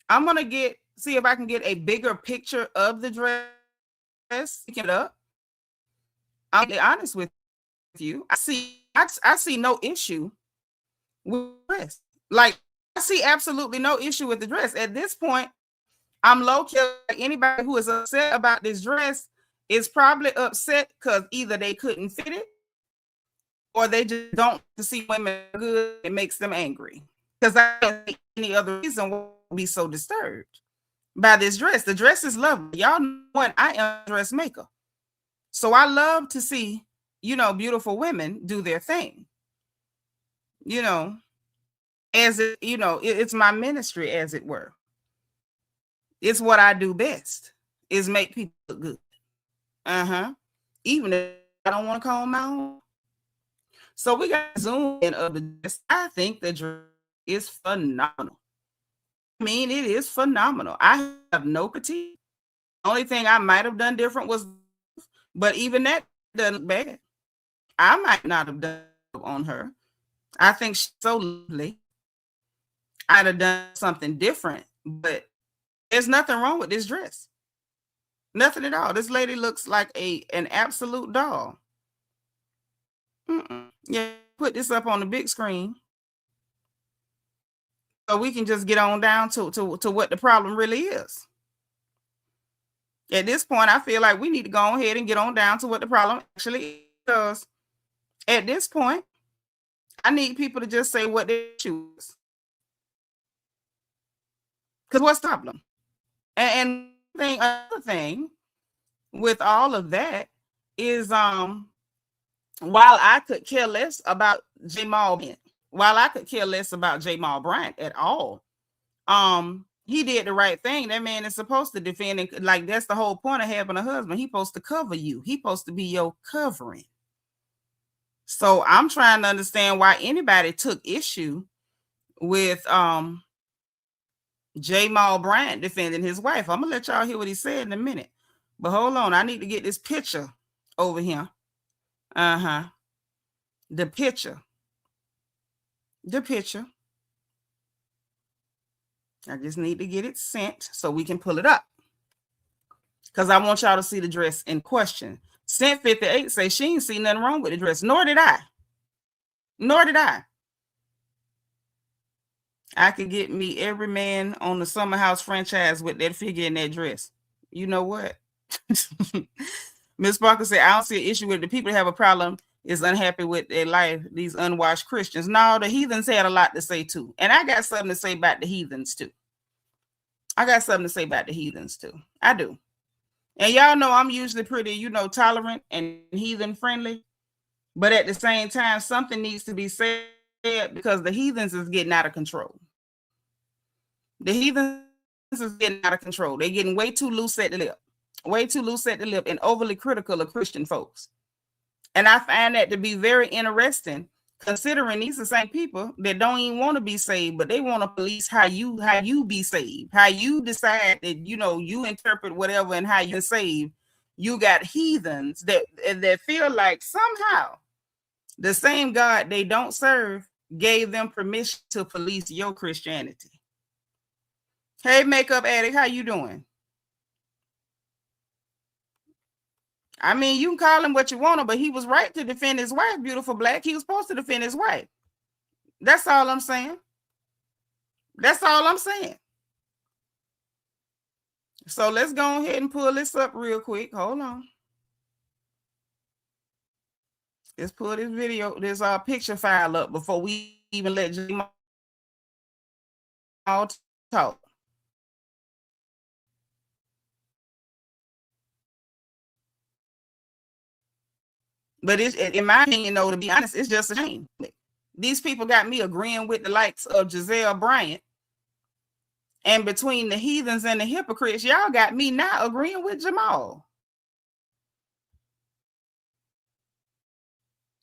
I'm going to see if I can get a bigger picture of the dress. Pick it up. I'll be honest with you. I see no issue with the dress. Like, I see absolutely no issue with the dress. At this point, I'm low-key, like, anybody who is upset about this dress is probably upset because either they couldn't fit it or they just don't to see women good. It makes them angry. Because I can't see any other reason why I'd be so disturbed by this dress. The dress is lovely. Y'all know what, I am a dressmaker. So I love to see, beautiful women do their thing. As it, it's my ministry, as it were. It's what I do best, is make people look good. Even if I don't want to call my own. So we got zoom in of the dress. I think the dress is phenomenal. I mean, it is phenomenal. I have no critique. The only thing I might have done different was, but even that doesn't look bad. I might not have done on her. I think she's so lovely. I'd have done something different, but there's nothing wrong with this dress. Nothing at all. This lady looks like an absolute doll. Yeah, put this up on the big screen so we can just get on down to what the problem really is. At this point, I feel like we need to go ahead and get on down to what the problem actually is. Because at this point, I need people to just say what they choose. Because what's the problem? And another thing with all of that is, while I could care less about Jamal Bryant, at all, he did the right thing. That man is supposed to defend, and like, that's the whole point of having a husband. He's supposed to cover you. He's supposed to be your covering. So I'm trying to understand why anybody took issue with Jamal Bryant defending his wife. I'm gonna let y'all hear what he said in a minute. But hold on, I need to get this picture over here. The picture. I just need to get it sent so we can pull it up, because I want y'all to see the dress in question. Cent 58 says she ain't see nothing wrong with the dress. Nor did I. I could get me every man on the Summer House franchise with that figure in that dress. You know what? Miss Parker said, I don't see an issue with it. The people that have a problem is unhappy with their life, these unwashed Christians. No, the heathens had a lot to say too. And I got something to say about the heathens too. I do. And y'all know I'm usually pretty, tolerant and heathen friendly. But at the same time, something needs to be said, because the heathens is getting out of control. They're getting way too loose at the lip, and overly critical of Christian folks. And I find that to be very interesting, considering these are the same people that don't even want to be saved, but they want to police how you be saved, how you decide that, you interpret whatever and how you're saved. You got heathens that feel like somehow the same God they don't serve gave them permission to police your Christianity. Hey, makeup addict, how you doing? I mean, you can call him what you want, but he was right to defend his wife, beautiful black. He was supposed to defend his wife. That's all I'm saying. So let's go ahead and pull this up real quick. Hold on. Let's pull this picture file up before we even let Jamal talk. But in my opinion, though, to be honest, it's just a shame. These people got me agreeing with the likes of Jamal Bryant. And between the heathens and the hypocrites, y'all got me now agreeing with Jamal.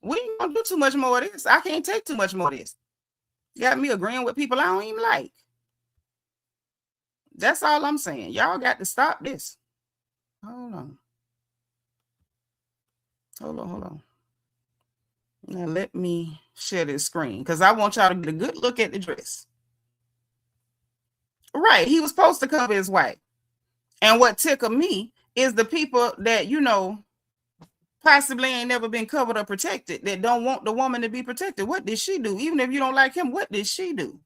We ain't gonna do too much more of this. I can't take too much more of this. Got me agreeing with people I don't even like. That's all I'm saying. Y'all got to stop this. Hold on. Now let me share this screen, because I want y'all to get a good look at the dress. Right. He was supposed to cover his wife. And what tickled me is the people that, possibly ain't never been covered or protected, that don't want the woman to be protected. What did she do? Even if you don't like him, what did she do?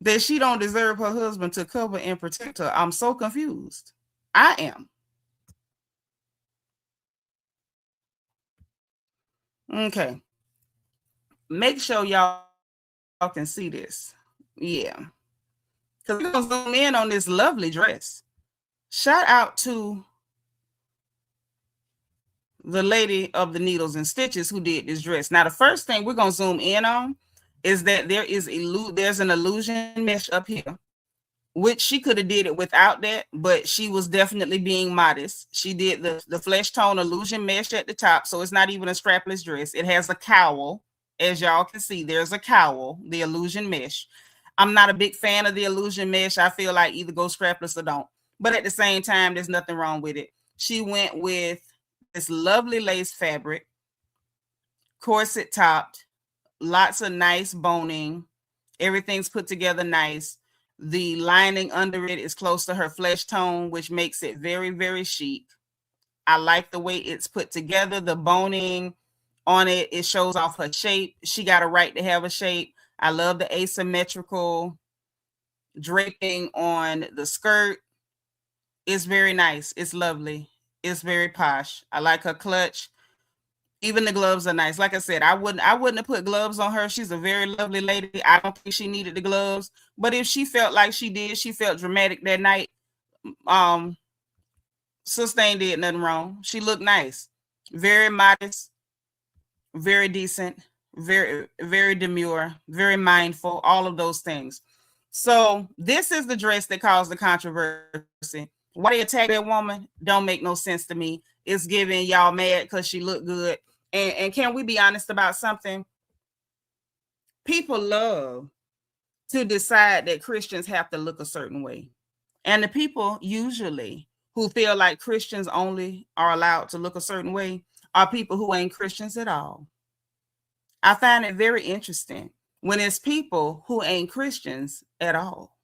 That she don't deserve her husband to cover and protect her. I'm so confused. I am. Okay. Make sure y'all can see this. Yeah. Because we're going to zoom in on this lovely dress. Shout out to the lady of the needles and stitches who did this dress. Now, the first thing we're going to zoom in on is that there's an illusion mesh up here, which she could have did it without that, but she was definitely being modest. She did the flesh tone illusion mesh at the top, so it's not even a strapless dress. It has a cowl. As y'all can see, there's a cowl, the illusion mesh. I'm not a big fan of the illusion mesh. I feel like either go strapless or don't. But at the same time, there's nothing wrong with it. She went with this lovely lace fabric, corset topped, lots of nice boning. Everything's put together nice. The lining under it is close to her flesh tone, which makes it very, very chic. I like the way it's put together. The boning on it, it shows off her shape. She got a right to have a shape. I love the asymmetrical draping on the skirt. It's very nice. It's lovely. It's very posh. I like her clutch. Even the gloves are nice. Like I said, I wouldn't have put gloves on her. She's a very lovely lady. I don't think she needed the gloves. But if she felt like she did, she felt dramatic that night. Sister ain't did nothing wrong. She looked nice. Very modest. Very decent. Very, very demure. Very mindful. All of those things. So this is the dress that caused the controversy. Why they attack that woman don't make no sense to me. It's giving y'all mad because she looked good. And can we be honest about something? People love to decide that Christians have to look a certain way. And the people usually who feel like Christians only are allowed to look a certain way are people who ain't Christians at all. I find it very interesting when it's people who ain't Christians at all,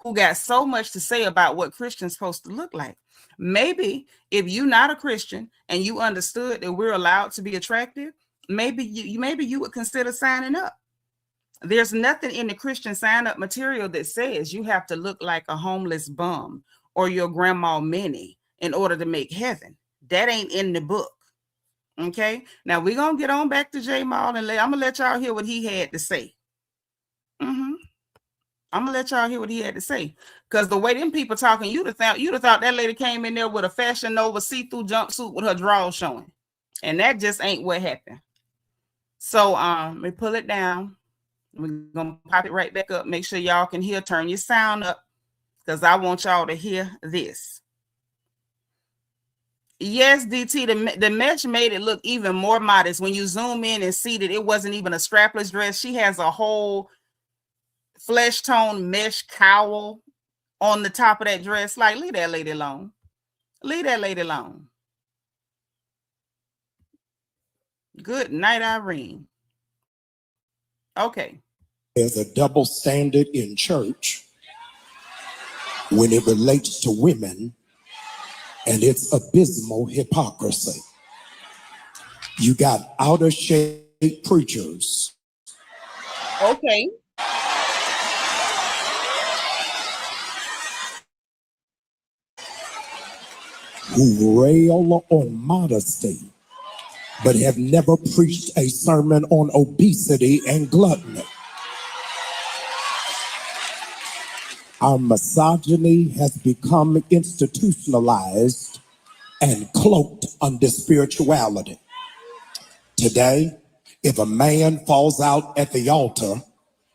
who got so much to say about what Christians supposed to look like. Maybe if you're not a Christian and you understood that we're allowed to be attractive, maybe you would consider signing up. There's nothing in the Christian sign-up material that says you have to look like a homeless bum or your grandma Minnie in order to make heaven. That ain't in the book. Okay, now we're gonna get on back to Jamal and I'm gonna let y'all hear what he had to say. I'm gonna let y'all hear what he had to say, because the way them people talking, you'd have thought that lady came in there with a Fashion Nova see-through jumpsuit with her drawers showing, and that just ain't what happened. So let me pull it down. We're gonna pop it right back up. Make sure y'all can hear. Turn your sound up, because I want y'all to hear this. Yes, DT, the mesh made it look even more modest. When you zoom in and see that it wasn't even a strapless dress, she has a whole flesh tone mesh cowl on the top of that dress. Like, leave that lady alone. Leave that lady alone. Good night, Irene. Okay. There's a double standard in church when it relates to women, and it's abysmal hypocrisy. You got outer shape preachers. Okay. Who rail on modesty, but have never preached a sermon on obesity and gluttony. Our misogyny has become institutionalized and cloaked under spirituality. Today, if a man falls out at the altar,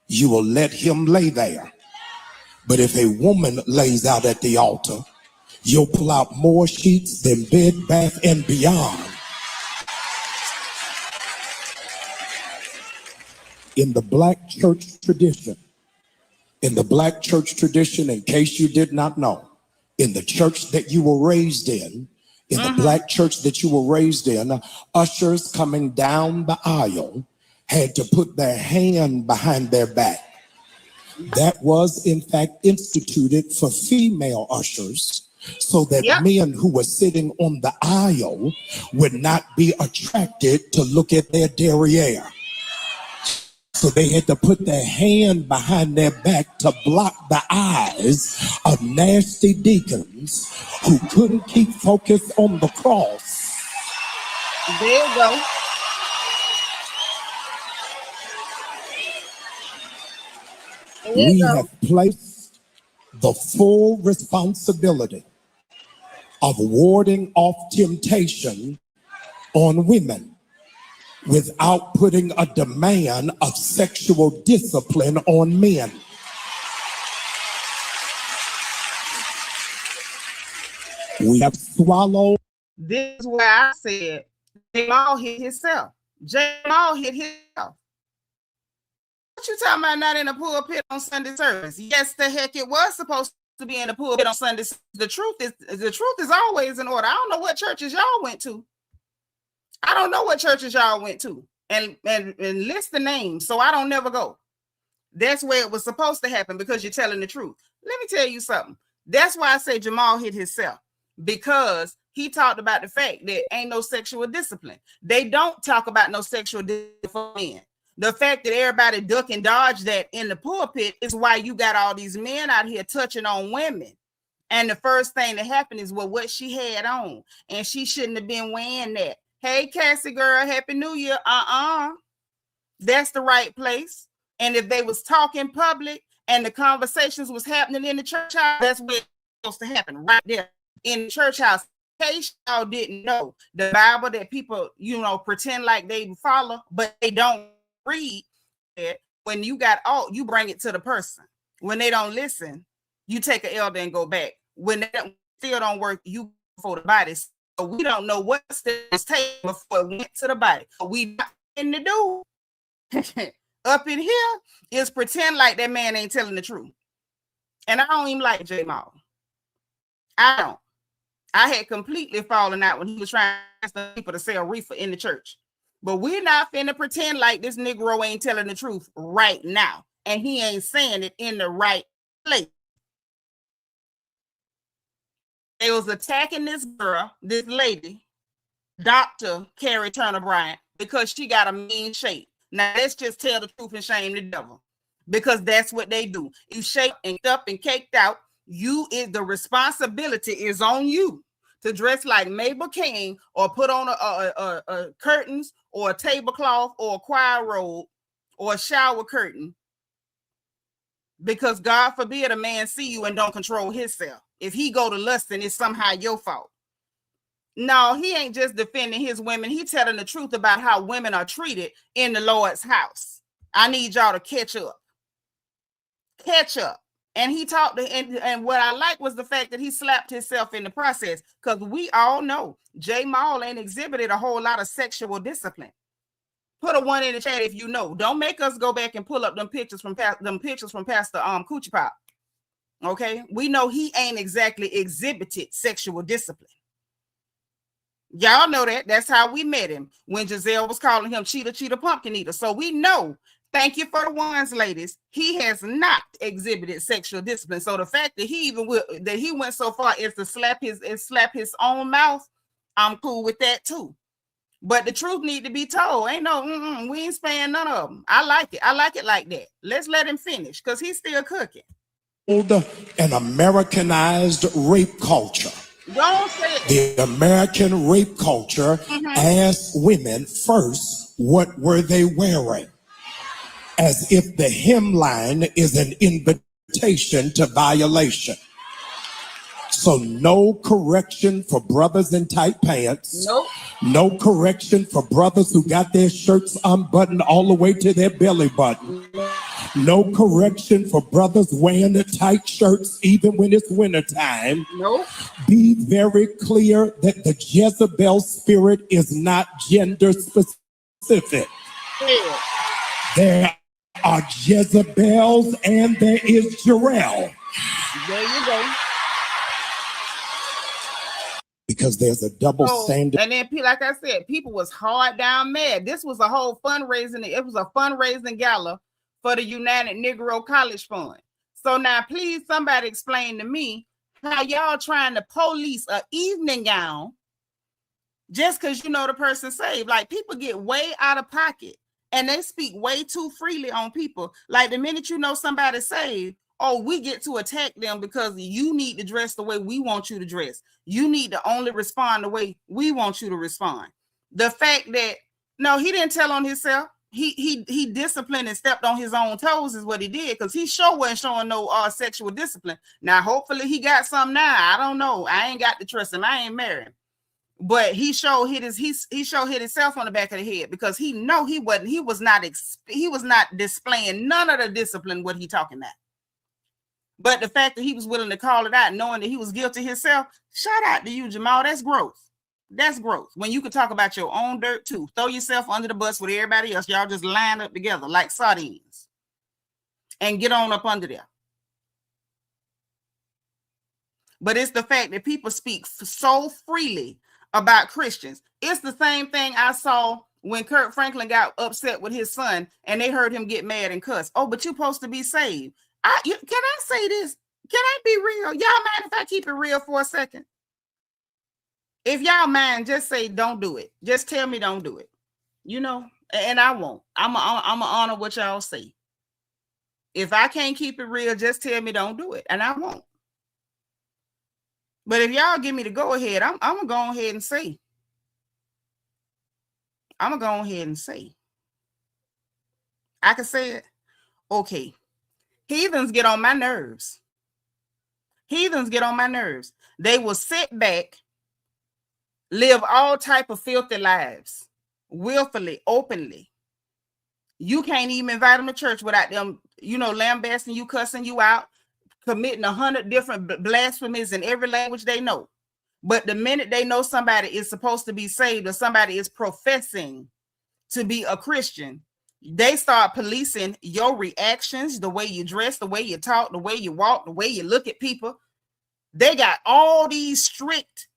you will let him lay there. But if a woman lays out at the altar, you'll pull out more sheets than Bed, Bath, and Beyond. In the black church tradition, in case you did not know, in the church that you were raised in the black church that you were raised in, ushers coming down the aisle had to put their hand behind their back. That was, in fact, instituted for female ushers so that men who were sitting on the aisle would not be attracted to look at their derriere. So they had to put their hand behind their back to block the eyes of nasty deacons who couldn't keep focus on the cross. There you go. We have placed the full responsibility of warding off temptation on women without putting a demand of sexual discipline on men. We have swallowed. This is where I said Jamal hit himself. Jamal hit himself. What you talking about not in the pulpit on Sunday service? Yes, the heck it was supposed to be in the pulpit on Sunday. The truth is always in order. I don't know what churches y'all went to. And list the names so I don't never go. That's where it was supposed to happen because you're telling the truth. Let me tell you something. That's why I say Jamal hit himself, because he talked about the fact that ain't no sexual discipline. They don't talk about no sexual discipline for men. The fact that everybody duck and dodge that in the pulpit is why you got all these men out here touching on women. And the first thing that happened is, well, what she had on, and she shouldn't have been wearing that. Hey, Cassie girl, Happy New Year. That's the right place. And if they was talking public and the conversations was happening in the church house, that's where it's supposed to happen, right there in the church house. In case y'all didn't know, the Bible that people, pretend like they follow, but they don't read it. When you got you bring it to the person. When they don't listen, you take an elder and go back. When they still don't work, you for the body. So we don't know what steps taken before it went to the body. So we not in the do up in here is pretend like that man ain't telling the truth. And I don't even like Jamal. I don't. I had completely fallen out when he was trying to ask people to sell reefer in the church. But we're not finna pretend like this Negro ain't telling the truth right now. And he ain't saying it in the right place. They was attacking this girl, this lady, Dr. Carrie Turner Bryant, because she got a mean shape. Now, let's just tell the truth and shame the devil, because that's what they do. You shaped and up and caked out. The responsibility is on you to dress like Mabel King or put on a curtains or a tablecloth or a choir robe or a shower curtain, because God forbid a man see you and don't control himself. If he go to lusting, it's somehow your fault. No, he ain't just defending his women. He telling the truth about how women are treated in the Lord's house. I need y'all to catch up. Catch up. And he talked to, and what I like was the fact that he slapped himself in the process, because we all know Jamal ain't exhibited a whole lot of sexual discipline. Put a 1 in the chat if you know. Don't make us go back and pull up them pictures from Pastor Coochie Pop. Okay, we know he ain't exactly exhibited sexual discipline. Y'all know that. That's how we met him when Giselle was calling him Cheetah Pumpkin Eater. So we know. Thank you for the ones, ladies. He has not exhibited sexual discipline. So the fact that he went so far as to slap his own mouth, I'm cool with that too. But the truth need to be told. Ain't no, we ain't sparing none of them. I like it. I like it like that. Let's let him finish, because he's still cooking. An Americanized rape culture. Don't say it. The American rape culture asked women first, what were they wearing? As if the hemline is an invitation to violation. So no correction for brothers in tight pants. Nope. No correction for brothers who got their shirts unbuttoned all the way to their belly button. No correction for brothers wearing the tight shirts even when it's wintertime. Nope. Be very clear that the Jezebel spirit is not gender specific. Yeah. There are Jezebels and there is Jarrell. There you go. Because there's a double standard. And then, like I said, people was hard down mad. This was a whole fundraising. It was a fundraising gala for the United Negro College Fund. So now, please, somebody explain to me how y'all trying to police an evening gown just because you know the person saved. Like, people get way out of pocket and they speak way too freely on people. Like, the minute you know somebody saved, oh, we get to attack them because you need to dress the way we want you to dress. You need to only respond the way we want you to respond. The fact that, no, he didn't tell on himself. He disciplined and stepped on his own toes is what he did, because he sure wasn't showing no sexual discipline. Now, hopefully he got some now. I don't know. I ain't got to trust him. I ain't married. But he showed hit himself on the back of the head, because he was not displaying none of the discipline what he talking about. But the fact that he was willing to call it out, knowing that he was guilty himself, shout out to you, Jamal. That's growth. That's growth. When you can talk about your own dirt too. Throw yourself under the bus with everybody else. Y'all just line up together like sardines and get on up under there. But it's the fact that people speak so freely about Christians. It's the same thing I saw when Kirk Franklin got upset with his son and they heard him get mad and cuss. Oh, but you're supposed to be saved. Can I say this? Can I be real? Y'all mind if I keep it real for a second? If y'all mind, just say don't do it. Just tell me don't do it. You know, and I won't. I'm gonna honor what y'all say. If I can't keep it real, just tell me don't do it, and I won't. But if y'all give me the go ahead, I'm gonna go ahead and say. I'm gonna go ahead and say. I can say it. Okay. Heathens get on my nerves. Heathens get on my nerves. They will sit back, live all type of filthy lives, willfully, openly. You can't even invite them to church without them, lambasting you, cussing you out, committing 100 different blasphemies in every language they know. But the minute they know somebody is supposed to be saved or somebody is professing to be a Christian, they start policing your reactions, the way you dress, the way you talk, the way you walk, the way you look at people. They got all these strict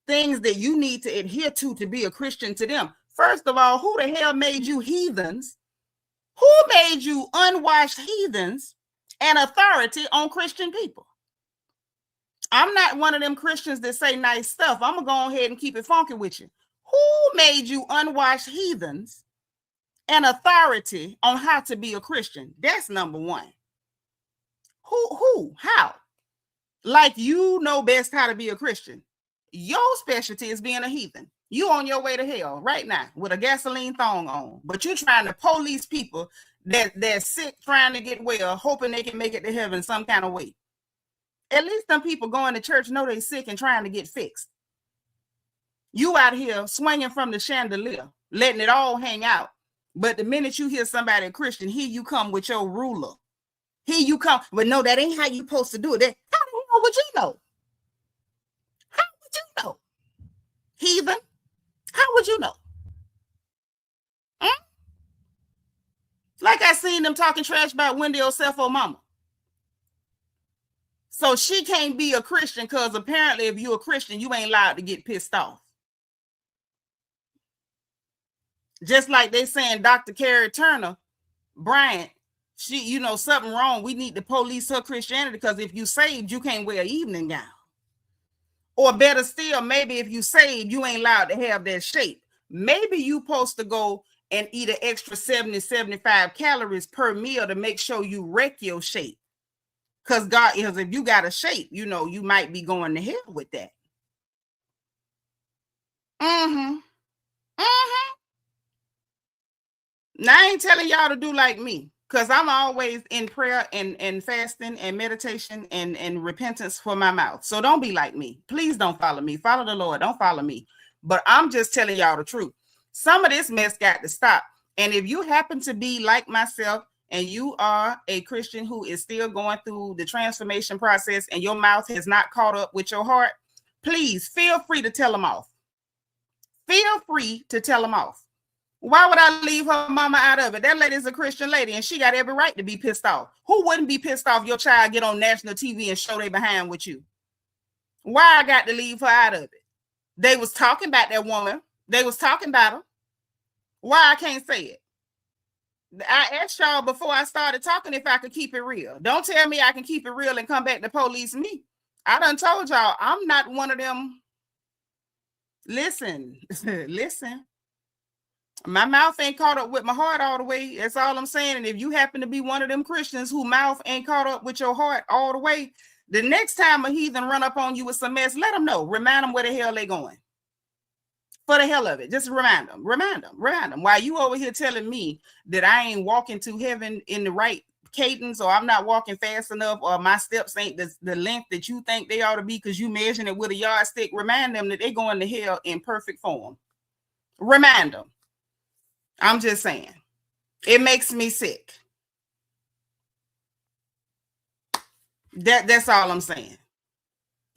things that you need to adhere to be a Christian to them. First of all, who the hell made you heathens? Who made you unwashed heathens and authority on Christian people? I'm not one of them Christians that say nice stuff. I'm going to go ahead and keep it funky with you. Who made you unwashed heathens and authority on how to be a Christian? That's number one. Who? How? Like, you know best how to be a Christian. Your specialty is being a heathen. You on your way to hell right now with a gasoline thong on, but you're trying to police people that's sick, trying to get well, hoping they can make it to heaven some kind of way. At least some people going to church know they're sick and trying to get fixed. You out here swinging from the chandelier, letting it all hang out. But the minute you hear somebody a Christian, here you come with your ruler. Here you come. But no, that ain't how you supposed to do it. How the hell would you know? How would you know? Heathen? How would you know? Like I seen them talking trash about Wendy Osefo mama. So she can't be a Christian because apparently if you're a Christian, you ain't allowed to get pissed off. Just like they saying Dr. Carrie Turner Bryant, she, something wrong. We need to police her Christianity because if you saved, you can't wear an evening gown. Or better still, maybe if you saved, you ain't allowed to have that shape. Maybe you supposed to go and eat an extra 70, 75 calories per meal to make sure you wreck your shape. Because if you got a shape, you might be going to hell with that. Now, I ain't telling y'all to do like me, because I'm always in prayer and fasting and meditation and repentance for my mouth. So don't be like me. Please don't follow me. Follow the Lord. Don't follow me. But I'm just telling y'all the truth. Some of this mess got to stop. And if you happen to be like myself and you are a Christian who is still going through the transformation process and your mouth has not caught up with your heart, please feel free to tell them off. Feel free to tell them off. Why would I leave her mama out of it? That lady's a Christian lady and she got every right to be pissed off. Who wouldn't be pissed off your child get on national TV and show they behind with you? Why I got to leave her out of it? They was talking about that woman. They was talking about her. Why I can't say it? I asked y'all before I started talking if I could keep it real. Don't tell me I can keep it real and come back to police me. I done told y'all I'm not one of them. Listen, listen. My mouth ain't caught up with my heart all the way. That's all I'm saying. And if you happen to be one of them Christians whose mouth ain't caught up with your heart all the way, the next time a heathen run up on you with some mess, let them know. Remind them where the hell they going. For the hell of it, just remind them. While you over here telling me that I ain't walking to heaven in the right cadence, or I'm not walking fast enough, or my steps ain't the length that you think they ought to be because you measuring it with a yardstick, remind them that they going to hell in perfect form. Remind them. I'm just saying. It makes me sick. That's all I'm saying.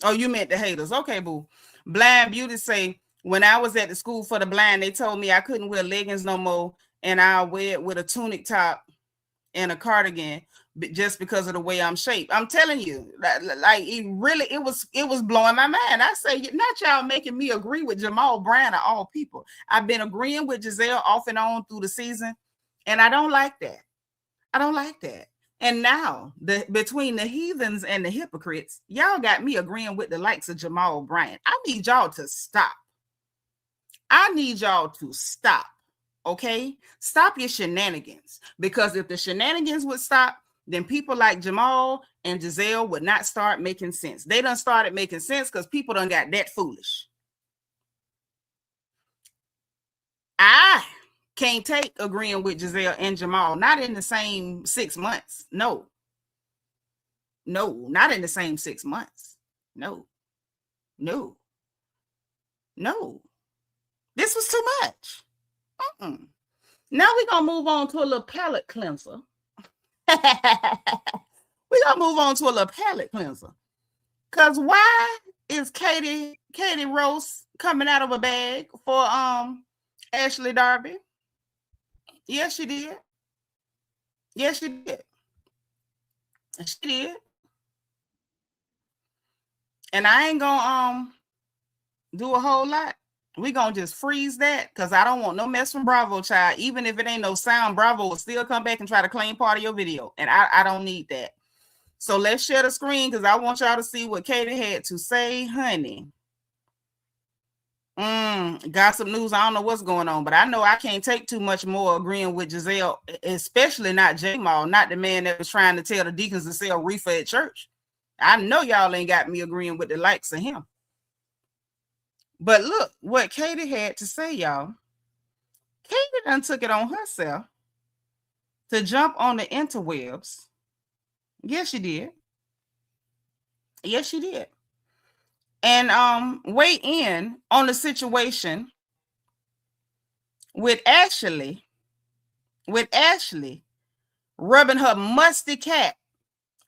Oh, you meant the haters. Okay, boo. Blind Beauty say, when I was at the school for the blind, they told me I couldn't wear leggings no more, and I'll wear it with a tunic top and a cardigan just because of the way I'm shaped. I'm telling you, like it was blowing my mind. I say, not y'all making me agree with Jamal Bryant of all people. I've been agreeing with Giselle off and on through the season, and I don't like that. I don't like that. And now, between the heathens and the hypocrites, y'all got me agreeing with the likes of Jamal Bryant. I need y'all to stop. Okay? Stop your shenanigans. Because if the shenanigans would stop, then people like Jamal and Giselle would not start making sense. They done started making sense because people done got that foolish. I can't take agreeing with Giselle and Jamal. Not in the same 6 months. No, not in the same 6 months. No. This was too much. Now we're going to move on to a little palate cleanser. We're going to move on to a little palate cleanser. Because why is Katie Rost coming out of a bag for Ashley Darby? Yes, she did. She did. And I ain't going to do a whole lot. We're going to just freeze that because I don't want no mess from Bravo, child. Even if it ain't no sound, Bravo will still come back and try to claim part of your video. And I don't need that. So let's share the screen because I want y'all to see what Katie had to say, honey. Gossip news, I don't know what's going on, but I know I can't take too much more agreeing with Giselle, especially not Jamal, not the man that was trying to tell the deacons to sell reefer at church. I know y'all ain't got me agreeing with the likes of him. But look what Katie had to say, y'all. Katie done took it on herself to jump on the interwebs. Yes, she did. And weigh in on the situation with Ashley rubbing her musty cat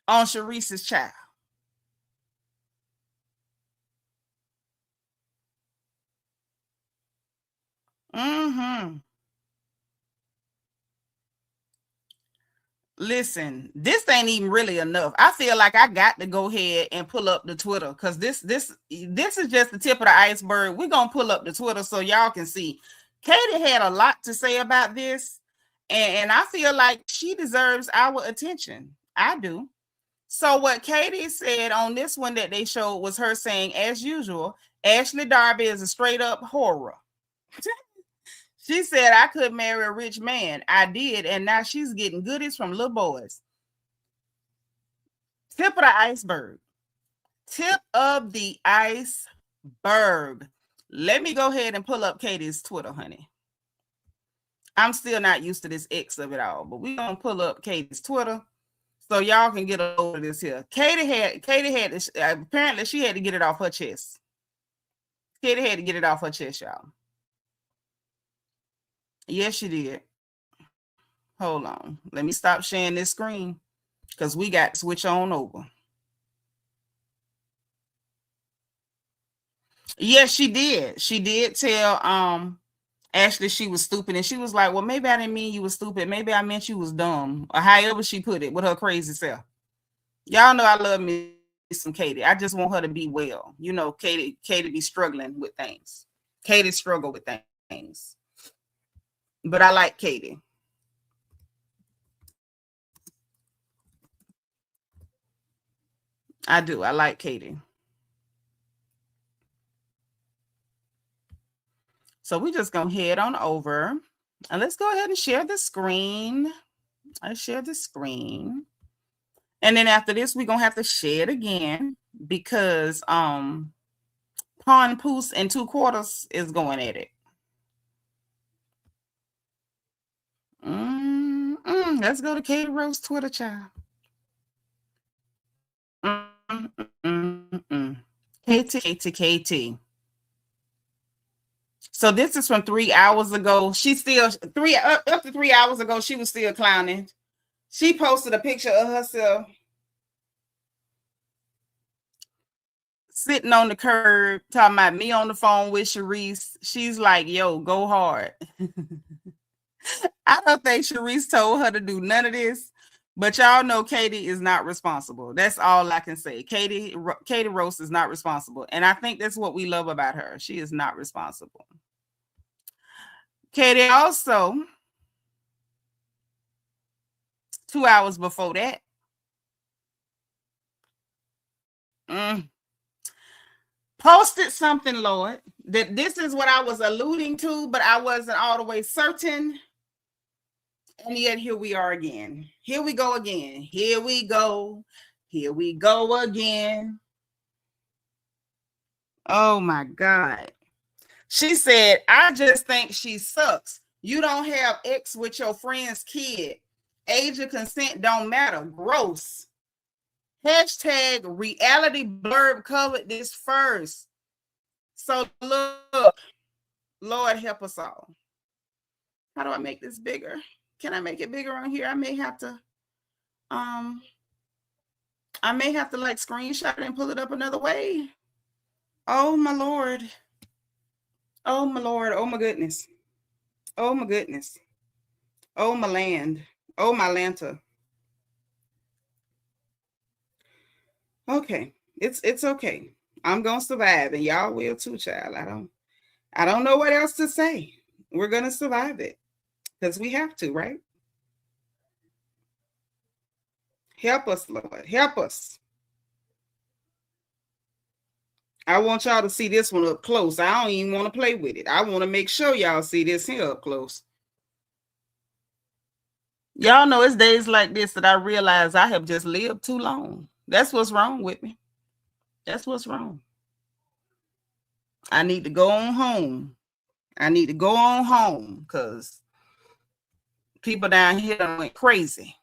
on Sharice's child. Listen, this ain't even really enough. I feel like I got to go ahead and pull up the Twitter because this is just the tip of the iceberg. We're gonna pull up the Twitter so y'all can see. Katie had a lot to say about this, and I feel like she deserves our attention. I do. So what Katie said on this one that they showed was her saying, as usual, Ashley Darby is a straight up horror. She said, I could marry a rich man. I did, and now she's getting goodies from little boys. Tip of the iceberg. Let me go ahead and pull up Katie's Twitter, honey. I'm still not used to this X of it all, but we're going to pull up Katie's Twitter so y'all can get a load of this here. Katie had this, apparently she had to get it off her chest. Katie had to get it off her chest, y'all. Yes, she did. Hold on. Let me stop sharing this screen because we got to switch on over. Yes, she did. She did tell Ashley she was stupid, and she was like, well, maybe I didn't mean you was stupid. Maybe I meant you was dumb, or however she put it with her crazy self. Y'all know I love me some Katie. I just want her to be well. You know, Katie be struggling with things. Katie struggle with things. But I like Katie. I do. I like Katie. So we're just going to head on over and let's go ahead and share the screen. I share the screen. And then after this, we're going to have to share it again because PawnPoose in 2/4 is going at it. Let's go to Katie Rost Twitter, child. KT. So this is from 3 hours ago. She's still up to 3 hours ago. She was still clowning. She posted a picture of herself sitting on the curb, talking about me on the phone with Sharice. She's like, yo, go hard. I don't think Sharice told her to do none of this, but y'all know Katie is not responsible. That's all I can say. Katie Rost is not responsible. And I think that's what we love about her. She is not responsible. Katie also, 2 hours before that, posted something, Lord, that this is what I was alluding to, but I wasn't all the way certain. And yet here we are again. Here we go again. Here we go. Here we go again. Oh my God. She said, I just think she sucks. You don't have ex with your friend's kid. Age of consent don't matter. Gross. Hashtag reality blurb covered this first. So look, Lord help us all. How do I make this bigger? Can I make it bigger on here? I may have to like screenshot it and pull it up another way. Oh my Lord. Oh my Lord. Oh my goodness. Oh my goodness. Oh my land. Oh my Lanta. Okay. It's okay. I'm gonna survive, and y'all will too, child. I don't know what else to say. We're gonna survive it. Because we have to, right? Help us, Lord. Help us. I want y'all to see this one up close. I don't even want to play with it. I want to make sure y'all see this here up close. Y'all know it's days like this that I realize I have just lived too long. That's what's wrong with me. That's what's wrong. I need to go on home. I need to go on home because people down here went crazy.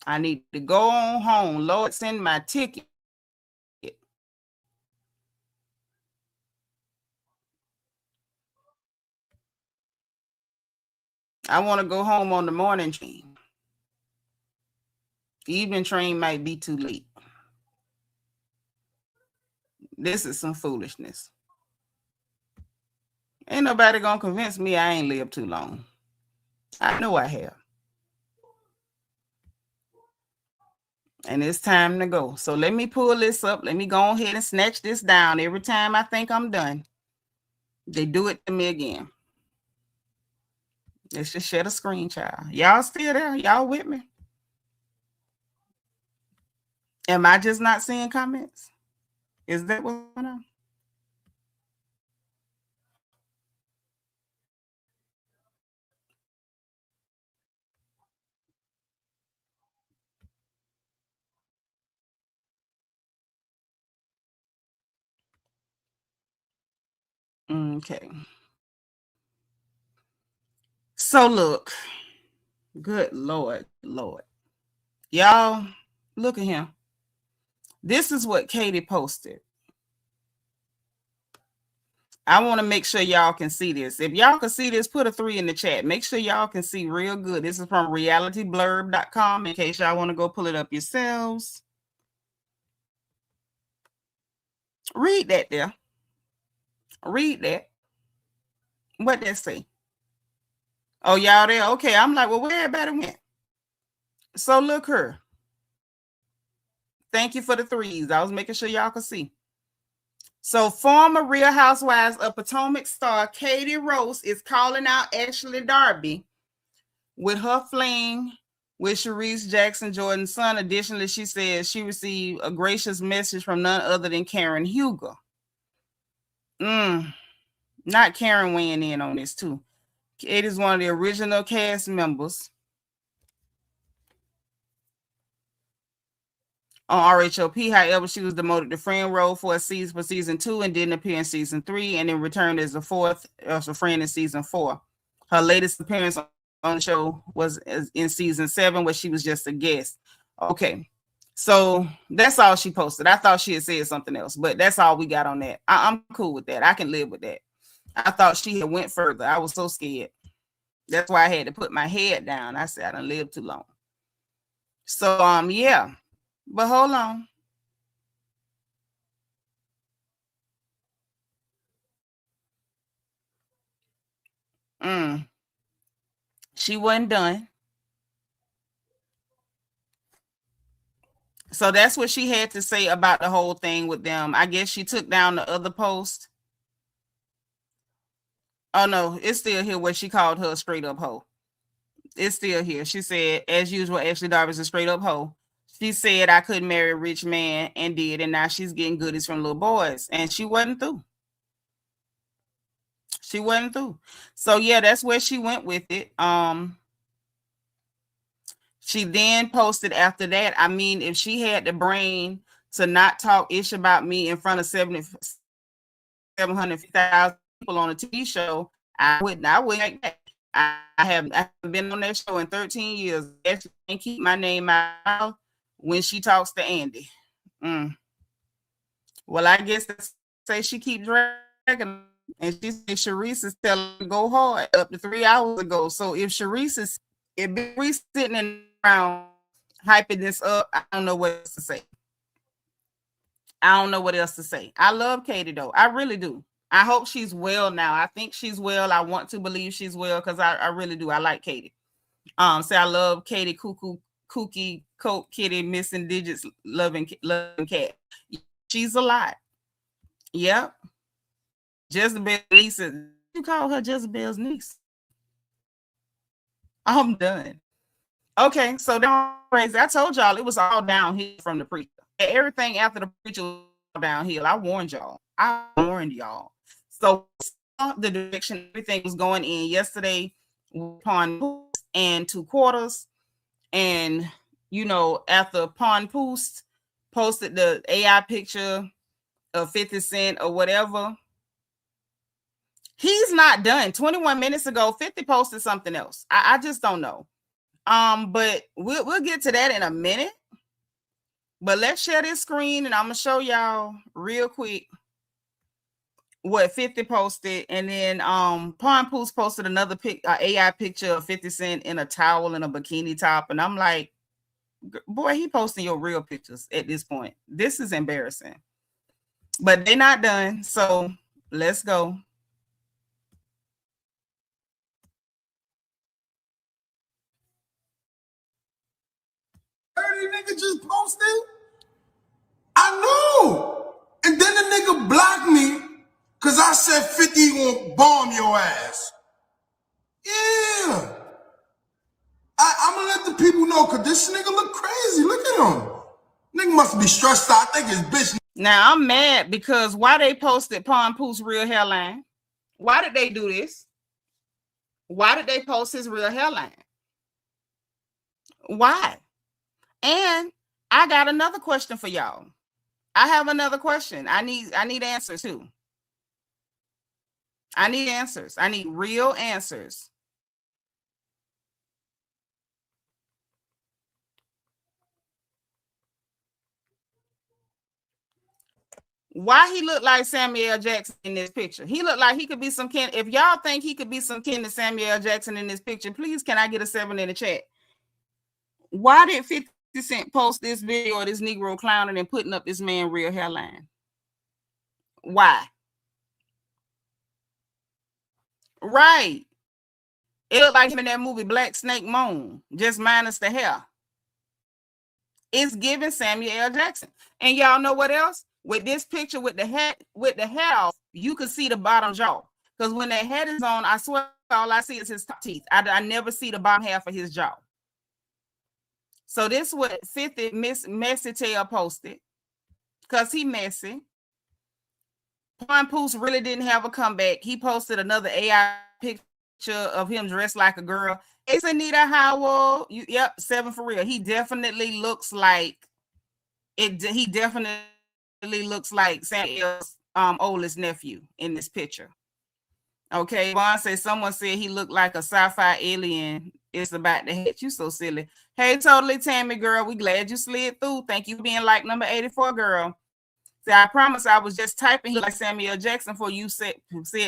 I need to go on home. Lord, send my ticket. I want to go home on the morning train. The evening train might be too late. This is some foolishness. Ain't nobody gonna convince me I ain't lived too long. I know I have. And it's time to go. So let me pull this up. Let me go ahead and snatch this down. Every time I think I'm done, they do it to me again. Let's just share the screen, child. Y'all still there? Y'all with me? Am I just not seeing comments? Is that what's going on? Okay. So look, good Lord. Y'all, look at him. This is what Katie posted. I want to make sure y'all can see this. If y'all can see this, put a 3 in the chat. Make sure y'all can see real good. This is from realityblurb.com in case y'all want to go pull it up yourselves. Read that there. Read that. What that say? Oh, y'all there? Okay, I'm like, well, where everybody went? So look her. Thank you for the 3s. I was making sure y'all could see. So former Real Housewives of Potomac star Katie Rost is calling out Ashley Darby with her fling with Sharice Jackson Jordan's son. Additionally, she says she received a gracious message from none other than Karen Huger. Not Karen weighing in on this too. It is one of the original cast members on RHOP. However, she was demoted to friend role for season 2 and didn't appear in season 3, and then returned as a friend in season 4. Her latest appearance on the show was in season 7, where she was just a guest. Okay, so that's all she posted. I thought she had said something else, but that's all we got on that. I'm cool with that. I can live with that. I thought she had went further. I was so scared. That's why I had to put my head down. I said I done lived too long. So yeah. But hold on. She wasn't done. So that's what she had to say about the whole thing with them. I guess she took down the other post. Oh no, it's still here where she called her a straight up hoe. It's still here. She said, as usual, Ashley Darby is a straight up hoe. She said I couldn't marry a rich man and did, and now she's getting goodies from little boys. And she wasn't through. She wasn't through. So yeah, that's where she went with it. She then posted after that. I mean, if she had the brain to not talk ish about me in front of 750,000 people on a TV show, I wouldn't like that. I haven't been on that show in 13 years. I can't keep my name out when she talks to Andy. Well, I guess they say she keep dragging, and she said Sharice is telling her to go hard up to 3 hours ago. So if Sharice is sitting in around hyping this up, I don't know what else to say. I love Katie though. I really do. I hope she's well now. I think she's well. I want to believe she's well because I really do. I like Katie. So I love Katie, Kooky, Coke, Kitty, missing digits, loving cat. She's a lot. Yep. Jezebel's niece. You call her Jezebel's niece? I'm done. Okay, so I told y'all it was all downhill from the preacher. Everything after the preacher was downhill. I warned y'all. So the direction everything was going in yesterday PawnPoose and 2 quarters. And after PawnPoose posted the AI picture of 50 Cent or whatever, he's not done. 21 minutes ago, 50 posted something else. I just don't know. But we'll get to that in a minute. But let's share this screen and I'm gonna show y'all real quick what 50 posted, and then PawnPoose posted another AI picture of 50 Cent in a towel and a bikini top, and I'm like, boy, he posting your real pictures at this point. This is embarrassing. But they're not done, so let's go. Nigga just posted. I know. And then the nigga blocked me because I said 50 won't bomb your ass. Yeah. I'm going to let the people know because this nigga look crazy. Look at him. Nigga must be stressed out. I think his bitch. Now, I'm mad because why they posted PawnPoose real hairline? Why did they do this? Why did they post his real hairline? Why? And I got another question for y'all. I have another question. I need answers too. I need answers. I need real answers. Why he look like Samuel L. Jackson in this picture? He looked like he could be some kin. If y'all think he could be some kin to Samuel L. Jackson in this picture, please can I get a 7 in the chat? Why did 50 Cent post this video of this Negro clowning and putting up this man real hairline? Why? Right. It looked like him in that movie Black Snake Moan, just minus the hair. It's giving Samuel L. Jackson. And y'all know what else? With this picture with the head off, you could see the bottom jaw. Because when that head is on, I swear all I see is his top teeth. I never see the bottom half of his jaw. So this is what 50 Messy Tail posted. Because he messy. PawnPoose really didn't have a comeback. He posted another AI picture of him dressed like a girl. Hey, Seanitra, Howell. Yep, 7 for real. He definitely looks like it. He definitely looks like Samuel's oldest nephew in this picture. Okay, Vaughn says someone said he looked like a sci-fi alien. It's about to hit you. So silly. Hey, totally Tammy girl. We glad you slid through. Thank you for being like number 84, girl. See, I promise I was just typing like Samuel Jackson for you said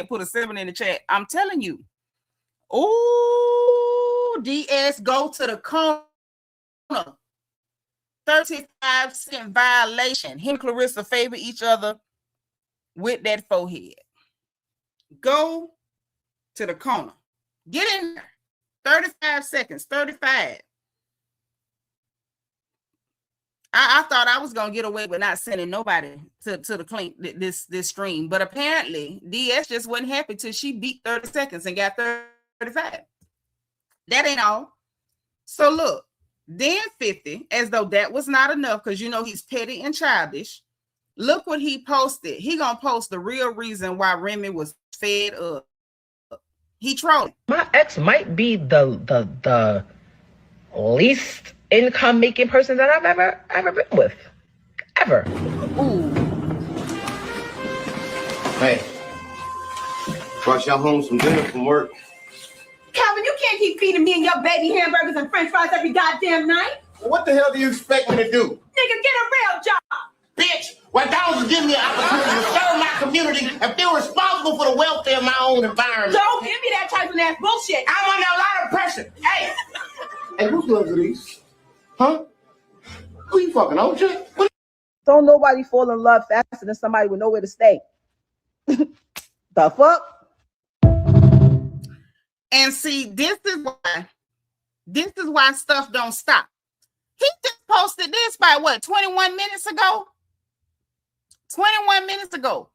put a 7 in the chat. I'm telling you. Oh, DS go to the corner. 35-cent violation. Him and Clarissa favor each other with that forehead. Go to the corner. Get in there. 35 seconds. 35. I thought I was gonna get away with not sending nobody to the clean this stream, but apparently DS just wasn't happy till she beat 30 seconds and got 35. That ain't all. So look, then 50, as though that was not enough, because you know he's petty and childish. Look what he posted. He gonna post the real reason why Remy was fed up. He trolled. My ex might be the least income making person that I've ever been with. Ever. Ooh. Hey. Brought y'all home some dinner from work. Calvin, you can't keep feeding me and your baby hamburgers and french fries every goddamn night. Well, what the hell do you expect me to do? Nigga, get a real job. Bitch, McDonald's is giving me an opportunity to serve my community and feel responsible for the welfare of my own environment. Don't give me that Tyson ass bullshit. I'm under a lot of pressure. Hey. Hey, whose gloves are these? Huh? Who you fucking, OJ? Don't nobody fall in love faster than somebody with nowhere to stay. The fuck? And see, this is why stuff don't stop. He just posted this by what, 21 minutes ago? 21 minutes ago.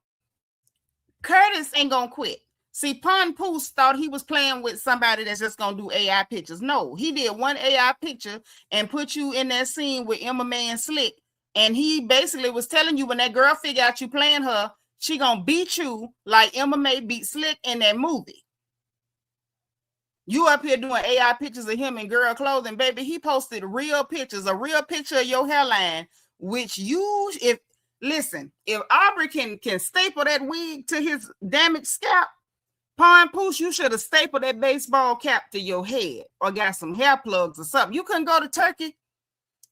Curtis ain't gonna quit. See, PawnPoose thought he was playing with somebody that's just gonna do AI pictures. No, he did one AI picture and put you in that scene with Emma May and Slick. And he basically was telling you when that girl figure out you playing her, she gonna beat you like Emma May beat Slick in that movie. You up here doing AI pictures of him in girl clothing, baby. He posted real pictures, a real picture of your hairline, which you, if Aubrey can staple that wig to his damaged scalp, PawnPoose, you should have stapled that baseball cap to your head or got some hair plugs or something. You couldn't go to Turkey.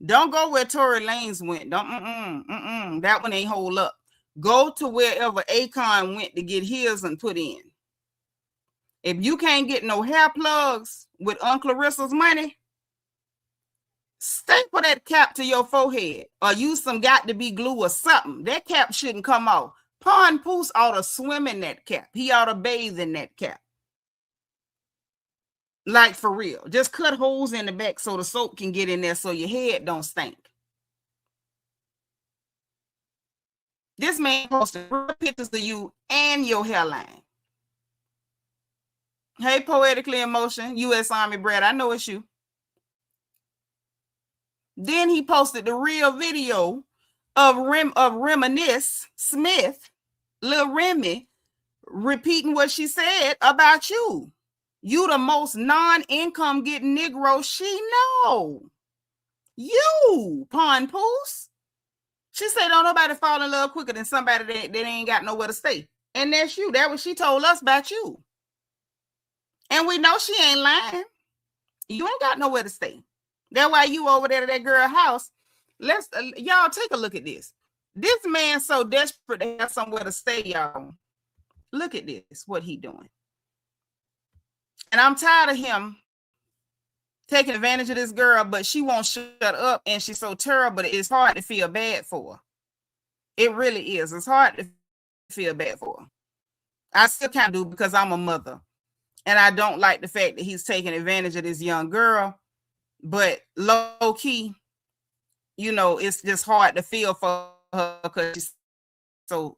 Don't go where Tory Lanez went. Don't, that one ain't hold up. Go to wherever Akon went to get his and put in. If you can't get no hair plugs with Un-Clarissa's money, staple that cap to your forehead or use some got to be glue or something. That cap shouldn't come off. PawnPoose ought to swim in that cap. He ought to bathe in that cap. Like for real. Just cut holes in the back so the soap can get in there so your head don't stink. This man posted real pictures of you and your hairline. Hey, Poetically in Motion, U.S. Army Brad, I know it's you. Then he posted the real video of Reminisce Smith, Lil Remy, repeating what she said about you. You the most non-income getting Negro she know. You, PawnPoose. She said, don't nobody fall in love quicker than somebody that ain't got nowhere to stay. And that's you. That's what she told us about you. And we know she ain't lying. You ain't got nowhere to stay. That's why you over there to that girl house. Let's y'all take a look at this. This man so desperate to have somewhere to stay, y'all. Look at this, what he doing. And I'm tired of him taking advantage of this girl, but she won't shut up, and she's so terrible. It's hard to feel bad for her. It really is. It's hard to feel bad for her. I still can't do because I'm a mother. And I don't like the fact that he's taking advantage of this young girl. But low key, you know, it's just hard to feel for her because she's so.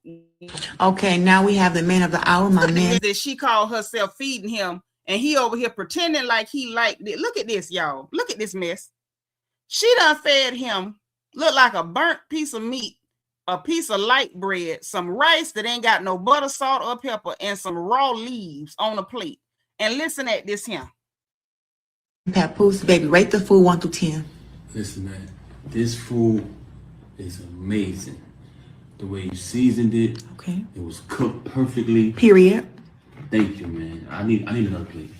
Okay, now we have the man of the hour, my man. That she called herself feeding him, and he over here pretending like he liked it. Look at this, y'all. Look at this mess. She done fed him, look like a burnt piece of meat, a piece of light bread, some rice that ain't got no butter, salt, or pepper, and some raw leaves on a plate. And listen at this here. PampooS, baby, rate the food 1 through 10. Listen, man, this food is amazing. The way you seasoned it, Okay. it was cooked perfectly. Period. Thank you, man. I need another plate.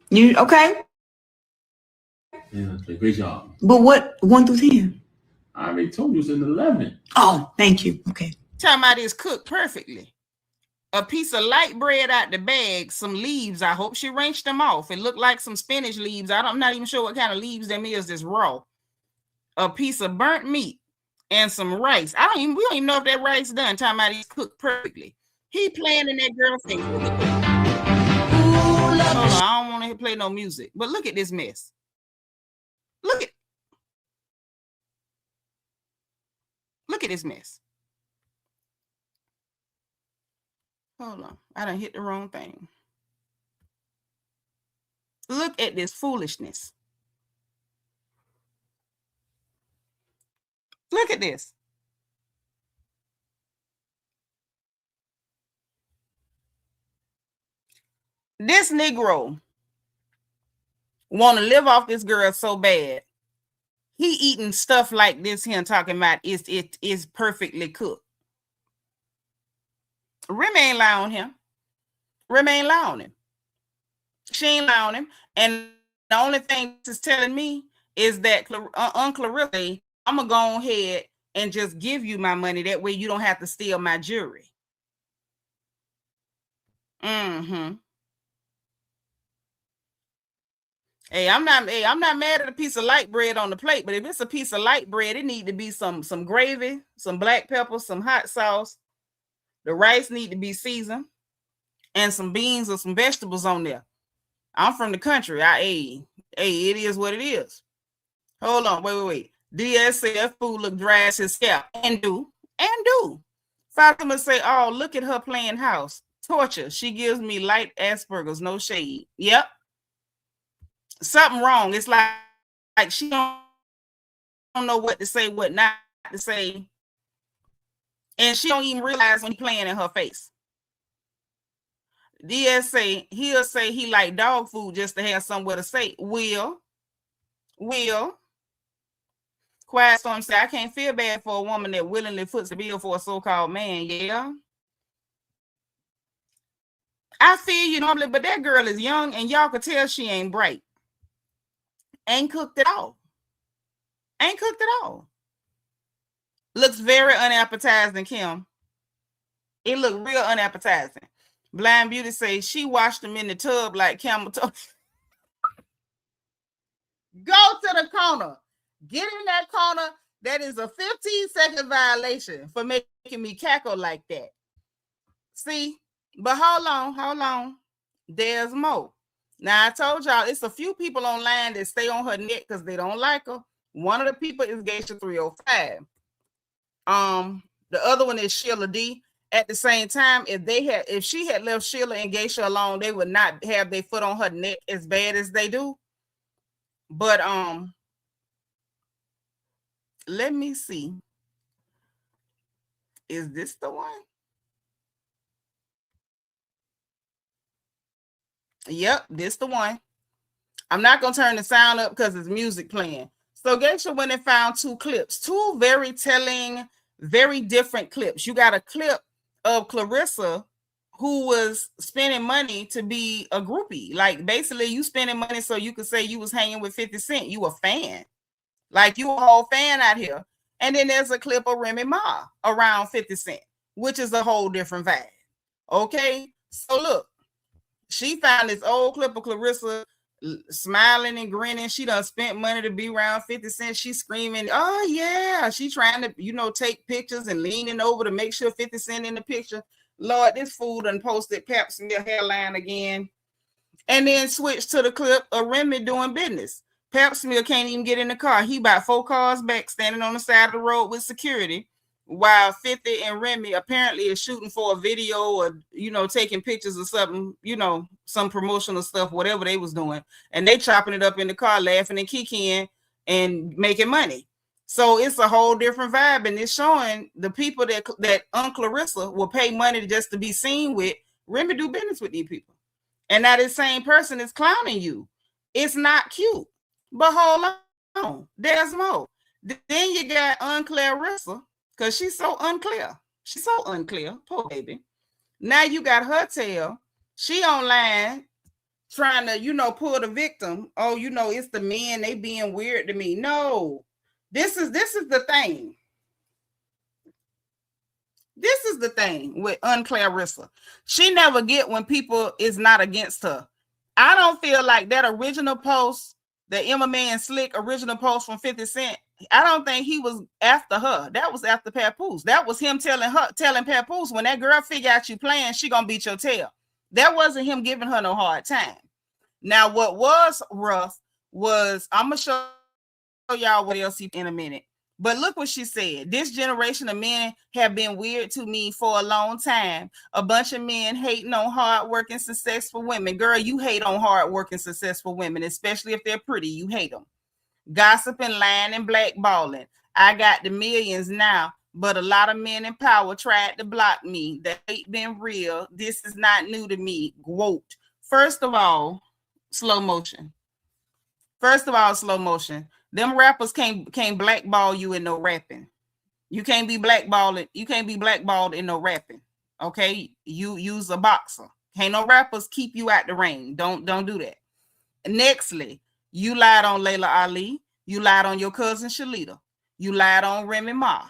You okay? Yeah, great job. But what 1 through 10? I already told you it's an 11. Oh, thank you. Okay. Talking about it's cooked perfectly. A piece of light bread out the bag, some leaves. I hope she wrenched them off. It looked like some spinach leaves. I'm not even sure what kind of leaves them is. This raw. A piece of burnt meat and some rice. We don't even know if that rice done. Talking about it's cooked perfectly. He playing in that girl face. Hold on, I don't want to play no music. But look at this mess. Look at this mess. Hold on. I done hit the wrong thing. Look at this foolishness. Look at this. This Negro want to live off this girl so bad. He eating stuff like this here and talking about it is perfectly cooked. Remy ain't lie on him. Remy ain't lie on him. She ain't lie on him. And the only thing is telling me is that Un-Clarissa, I'm going to go ahead and just give you my money. That way you don't have to steal my jewelry. Mm-hmm. Hey, I'm not mad at a piece of light bread on the plate, but if it's a piece of light bread, it need to be some gravy, some black pepper, some hot sauce. The rice need to be seasoned, and some beans or some vegetables on there. I'm from the country. It is what it is. Hold on, wait. DS said that food look dry as his scalp. And do. Fatima say, oh, look at her playing house. Torture. She gives me light Asperger's, no shade. Yep. Something wrong. It's like she don't know what to say, what not to say. And she don't even realize when he's playing in her face. DS say, he'll say he like dog food just to have somewhere to say. Will. Quiet Storm say, I can't feel bad for a woman that willingly foots the bill for a so-called man. Yeah. I feel you normally, but that girl is young and y'all could tell she ain't bright. Ain't cooked at all. Looks very unappetizing, Kim. It looked real unappetizing. Blind Beauty says she washed them in the tub like camel toe. Go to the corner. Get in that corner. That is a 15-second violation for making me cackle like that. See? But hold on. There's more. Now, I told y'all it's a few people online that stay on her neck because they don't like her. One of the people is Geisha 305. The other one is Sheila D. At the same time, if she had left Sheila and Geisha alone, they would not have their foot on her neck as bad as they do. But let me see. Is this the one? Yep, this the one. I'm not gonna turn the sound up because it's music playing. So Geisha went and found two clips, two very telling, very different clips. You got a clip of Clarissa who was spending money to be a groupie. Like basically you spending money so you could say you was hanging with 50 Cent. You a fan. Like you a whole fan out here. And then there's a clip of Remy Ma around 50 Cent, which is a whole different vibe. Okay, so look. She found this old clip of Clarissa smiling and grinning. She done spent money to be around 50 Cent. She's screaming, oh yeah. She trying to, take pictures and leaning over to make sure 50 Cent in the picture. Lord, this fool done posted Pap Smear hairline again. And then switched to the clip of Remy doing business. Pap Smear can't even get in the car. He about 4 cars back standing on the side of the road with security. While 50 and Remy apparently is shooting for a video or, taking pictures or something, some promotional stuff, whatever they was doing. And they chopping it up in the car, laughing and kicking and making money. So it's a whole different vibe, and it's showing the people that Un-Clarissa will pay money just to be seen with. Remy do business with these people, and now this same person is clowning you. It's not cute. But hold on, there's more. Then you got Un-Clarissa, because she's so unclear. She's so unclear, poor baby. Now you got her tail. She online trying to, pull the victim. Oh, it's the men, they being weird to me. No. This is the thing. This is the thing with Un-Clarissa. She never get when people is not against her. I don't feel like that original post, the Emma Man Slick original post from 50 Cent, I don't think he was after her. That was after PawnPoose. That was him telling PawnPoose, when that girl figure out you playing, she gonna beat your tail. That wasn't him giving her no hard time. Now, what was rough was, I'm gonna show y'all what else in a minute. But look what she said. This generation of men have been weird to me for a long time. A bunch of men hating on hardworking, successful women. Girl, you hate on hardworking, successful women, especially if they're pretty. You hate them. Gossiping, lying, and blackballing. I got the millions now, but a lot of men in power tried to block me. That ain't been real. This is not new to me. Quote. First of all, slow motion. Them rappers can't blackball you in no rapping. You can't be blackballed. You can't be blackballed in no rapping. Okay, you use a boxer. Can't no rappers keep you out the ring. Don't do that. Nextly, you lied on Layla Ali. You lied on your cousin Seanitra. You lied on Remy Ma.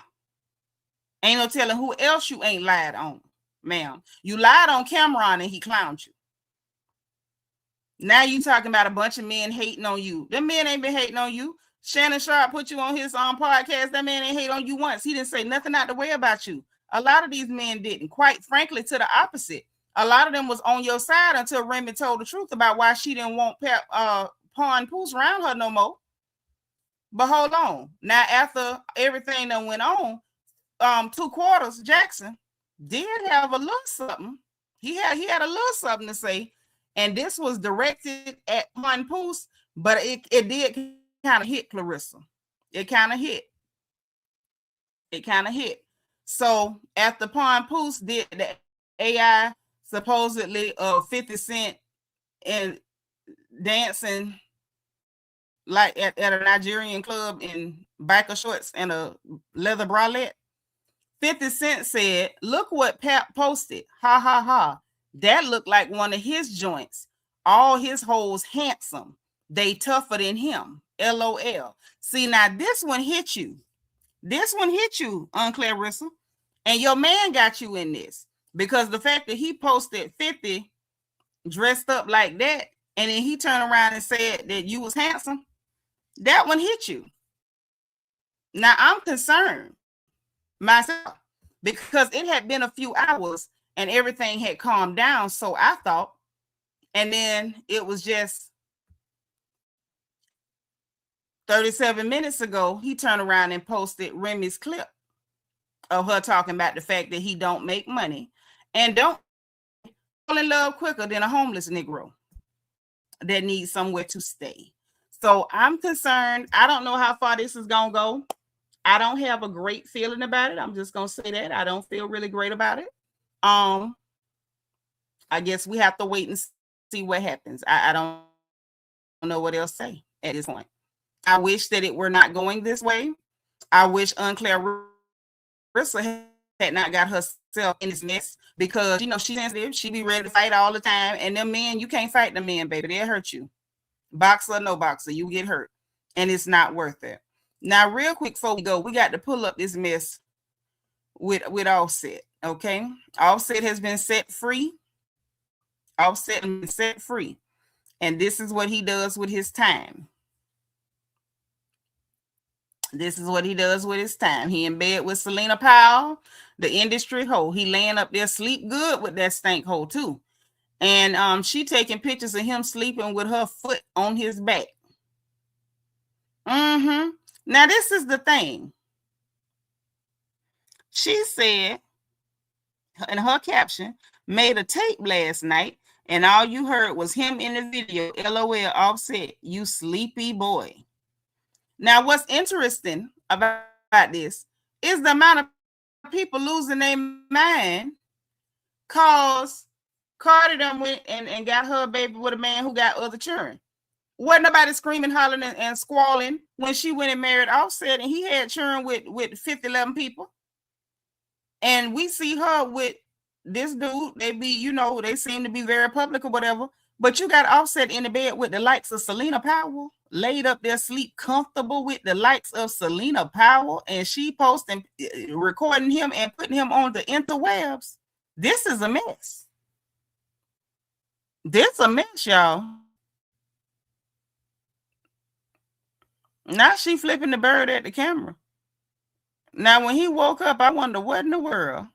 Ain't no telling who else you ain't lied on, ma'am. You lied on Cameron and he clowned you. Now you talking about a bunch of men hating on you. Them men ain't been hating on you. Shannon Sharp put you on his podcast. That man ain't hate on you once. He didn't say nothing out the way about you. A lot of these men didn't. Quite frankly, to the opposite. A lot of them was on your side until Remy told the truth about why she didn't want PawnPoose around her no more. But hold on. Now, after everything that went on, 2 quarters, Jackson did have a little something. He had a little something to say. And this was directed at PawnPoose, but it did kind of hit Clarissa. It kind of hit. So after PawnPoose did the AI supposedly 50 Cent and dancing like at a Nigerian club in biker shorts and a leather bralette, 50 Cent said, "Look what Pap posted. Ha ha ha. That looked like one of his joints. All his hoes handsome. They tougher than him. LOL." See, now this one hit you. Un-Clarissa. And your man got you in this. Because the fact that he posted 50 dressed up like that, and then he turned around and said that you was handsome, that one hit you. Now, I'm concerned myself because it had been a few hours and everything had calmed down, so I thought, and then it was just 37 minutes ago, he turned around and posted Remy's clip of her talking about the fact that he don't make money and don't fall in love quicker than a homeless Negro that needs somewhere to stay. So I'm concerned. I don't know how far this is going to go. I don't have a great feeling about it. I'm just going to say that. I don't feel really great about it. I guess we have to wait and see what happens. I don't know what else to say at this point. I wish that it were not going this way. I wish Un-Clarissa had not got herself in this mess because, she's sensitive. She be ready to fight all the time. And them men, you can't fight them men, baby. They'll hurt you. Boxer or no boxer, you get hurt. And it's not worth it. Now, real quick before we go, we got to pull up this mess with Offset, okay? Offset has been set free. And this is what he does with his time. He in bed with Selena Powell, the industry hoe. He laying up there sleep good with that stank hoe too. And she taking pictures of him sleeping with her foot on his back. Now, this is the thing. She said in her caption, made a tape last night, and all you heard was him in the video. LOL, Offset, you sleepy boy. Now, what's interesting about this is the amount of people losing their mind cause Cardi done went and got her baby with a man who got other children. Wasn't nobody screaming, hollering, and squalling when she went and married Offset and he had children with 50, 11 people. And we see her with this dude. They be, you know, they seem to be very public or whatever. But you got Offset in the bed with the likes of Selena Powell, laid up there, sleep comfortable with the likes of Selena Powell, and she posting, recording him and putting him on the interwebs. This is a mess. This a mess, y'all. Now she flipping the bird at the camera. Now, when he woke up, I wonder what in the world.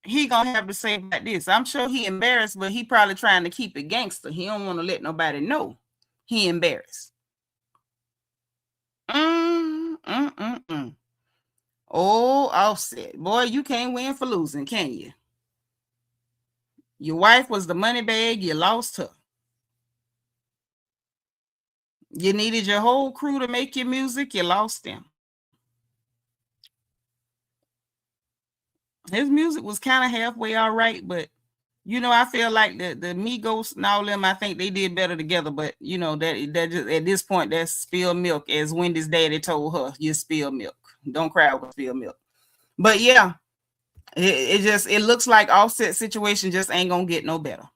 He gonna have to say about this. I'm sure he embarrassed, but he probably trying to keep it gangster. He don't want to let nobody know he embarrassed. Oh, Offset. Boy, you can't win for losing, can you? Your wife was the money bag. You lost her. You needed your whole crew to make your music. You lost them. His music was kind of halfway all right, but, you know, I feel like the Migos and all them, I think they did better together. But, you know, that just, at this point, that's spilled milk. As Wendy's daddy told her, you spill milk. Don't cry over spilled milk. But, yeah, it looks like Offset situation just ain't going to get no better.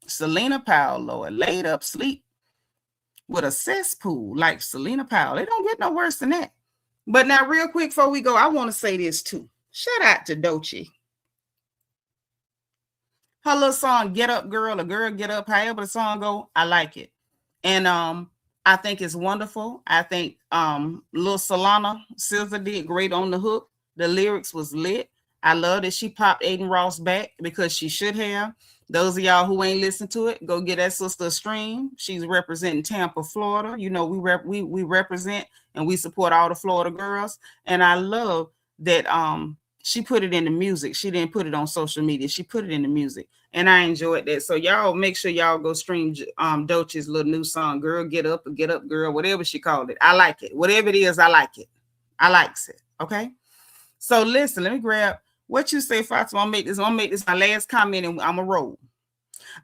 Selena Powell, Lord, laid up sleep with a cesspool like Selena Powell. It don't get no worse than that. But now, real quick before we go, I want to say this too. Shout out to Doechii. Her little song, Get Up Girl, or Girl Get Up, however the song go, I like it. And I think it's wonderful. I think Lil Solana SZA did great on the hook. The lyrics was lit. I love that she popped Aiden Ross back because she should have. Those of y'all who ain't listened to it, go get that sister a stream. She's representing Tampa, Florida. You know, we represent and we support all the Florida girls. And I love that she put it in the music. She didn't put it on social media. She put it in the music. And I enjoyed that. So y'all make sure y'all go stream Doechii's little new song, Girl Get Up, or Get Up Girl, whatever she called it. I like it. Whatever it is, I like it. I likes it. Okay. So listen, let me grab what you say, Fatima. I'm gonna make this my last comment and I'm a roll.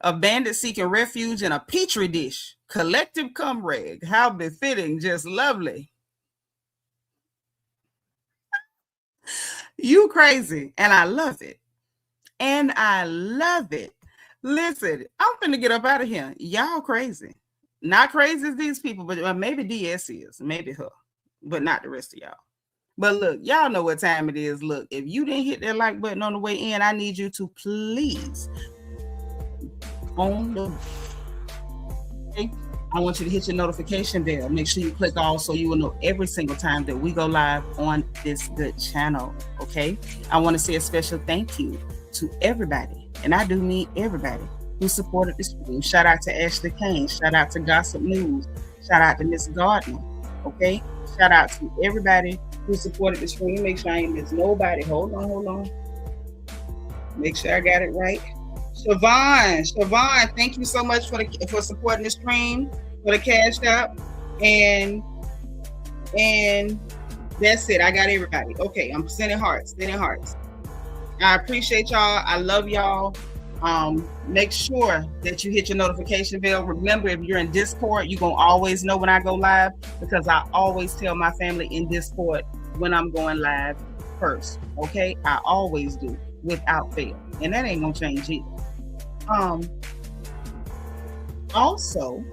A bandit seeking refuge in a petri dish. Collective comrade. How befitting, just lovely. You crazy. And I love it. And I love it. Listen, I'm finna get up out of here. Y'all crazy. Not crazy as these people, but maybe DS is. Maybe her. But not the rest of y'all. But look, y'all know what time it is. Look, if you didn't hit that like button on the way in, I need you to please on the okay? I want you to hit your notification bell. Make sure you click all so you will know every single time that we go live on this good channel. Okay. I want to say a special thank you to everybody, and I do mean everybody who supported this stream. Shout out to Ashley Kane. Shout out to Gossip News. Shout out to Miss Gardner. Okay. Shout out to everybody who supported the stream. Make sure I ain't miss nobody. Hold on. Make sure I got it right. Siobhan, thank you so much for supporting the stream, for the cash out, and that's it. I got everybody. Okay, I'm sending hearts. I appreciate y'all. I love y'all. Make sure that you hit your notification bell. Remember, if you're in Discord, you're gonna always know when I go live, because I always tell my family in Discord when I'm going live first. Okay, I always do, without fail, and that ain't gonna change either. Also,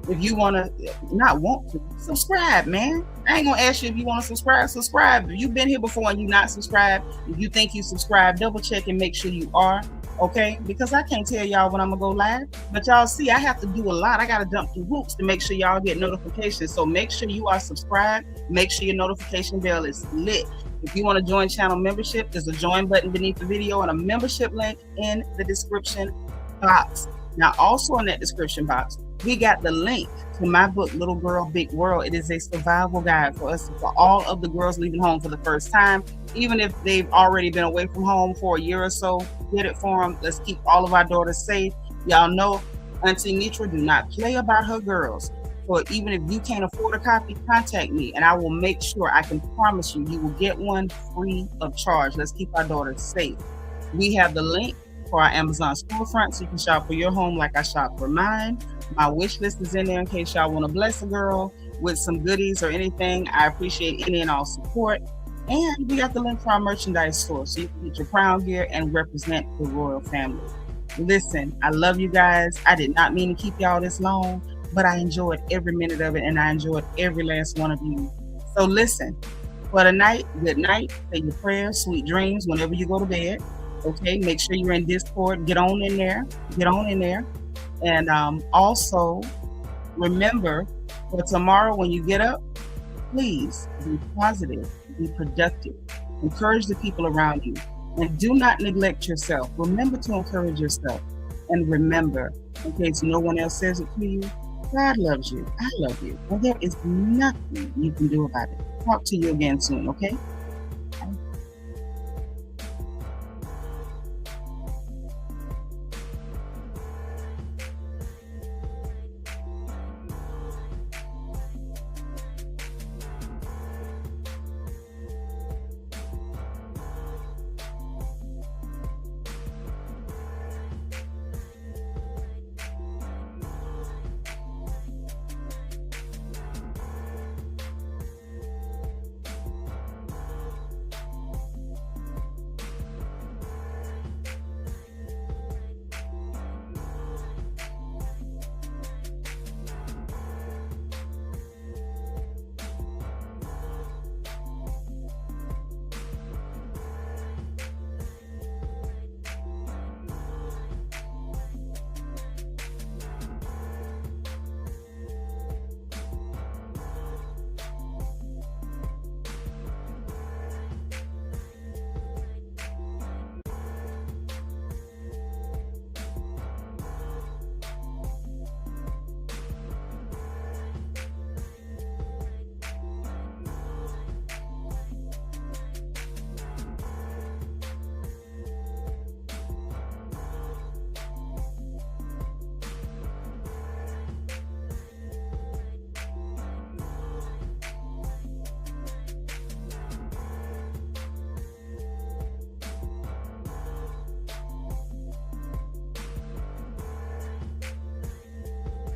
if you want to subscribe, man. I ain't gonna ask you if you want to subscribe. If you've been here before and you not subscribed, if you think you subscribe, double check and make sure you are, okay? Because I can't tell y'all when I'm gonna go live, but y'all see, I have to do a lot. I gotta jump through hoops to make sure y'all get notifications. So make sure you are subscribed. Make sure your notification bell is lit. If you want to join channel membership, there's a join button beneath the video and a membership link in the description box. Now, also in that description box, we got the link to my book, Little Girl, Big World. It is a survival guide for all of the girls leaving home for the first time. Even if they've already been away from home for a year or so, get it for them. Let's keep all of our daughters safe. Y'all know Auntie Nitra do not play about her girls. So even if you can't afford a copy, contact me and I will make sure, I can promise you, you will get one free of charge. Let's keep our daughters safe. We have the link for our Amazon storefront so you can shop for your home like I shop for mine. My wish list is in there in case y'all want to bless a girl with some goodies or anything. I appreciate any and all support. And we got the link for our merchandise store so you can get your crown gear and represent the royal family. Listen, I love you guys. I did not mean to keep y'all this long, but I enjoyed every minute of it and I enjoyed every last one of you. So listen, for the night, good night. Say your prayers, sweet dreams whenever you go to bed. Okay, make sure you're in Discord. Get on in there. And also remember, for tomorrow when you get up, please be positive, be productive, encourage the people around you, and do not neglect yourself. Remember to encourage yourself. And remember, in case no one else says it to you, God loves you. I love you. And there is nothing you can do about it. Talk to you again soon, okay?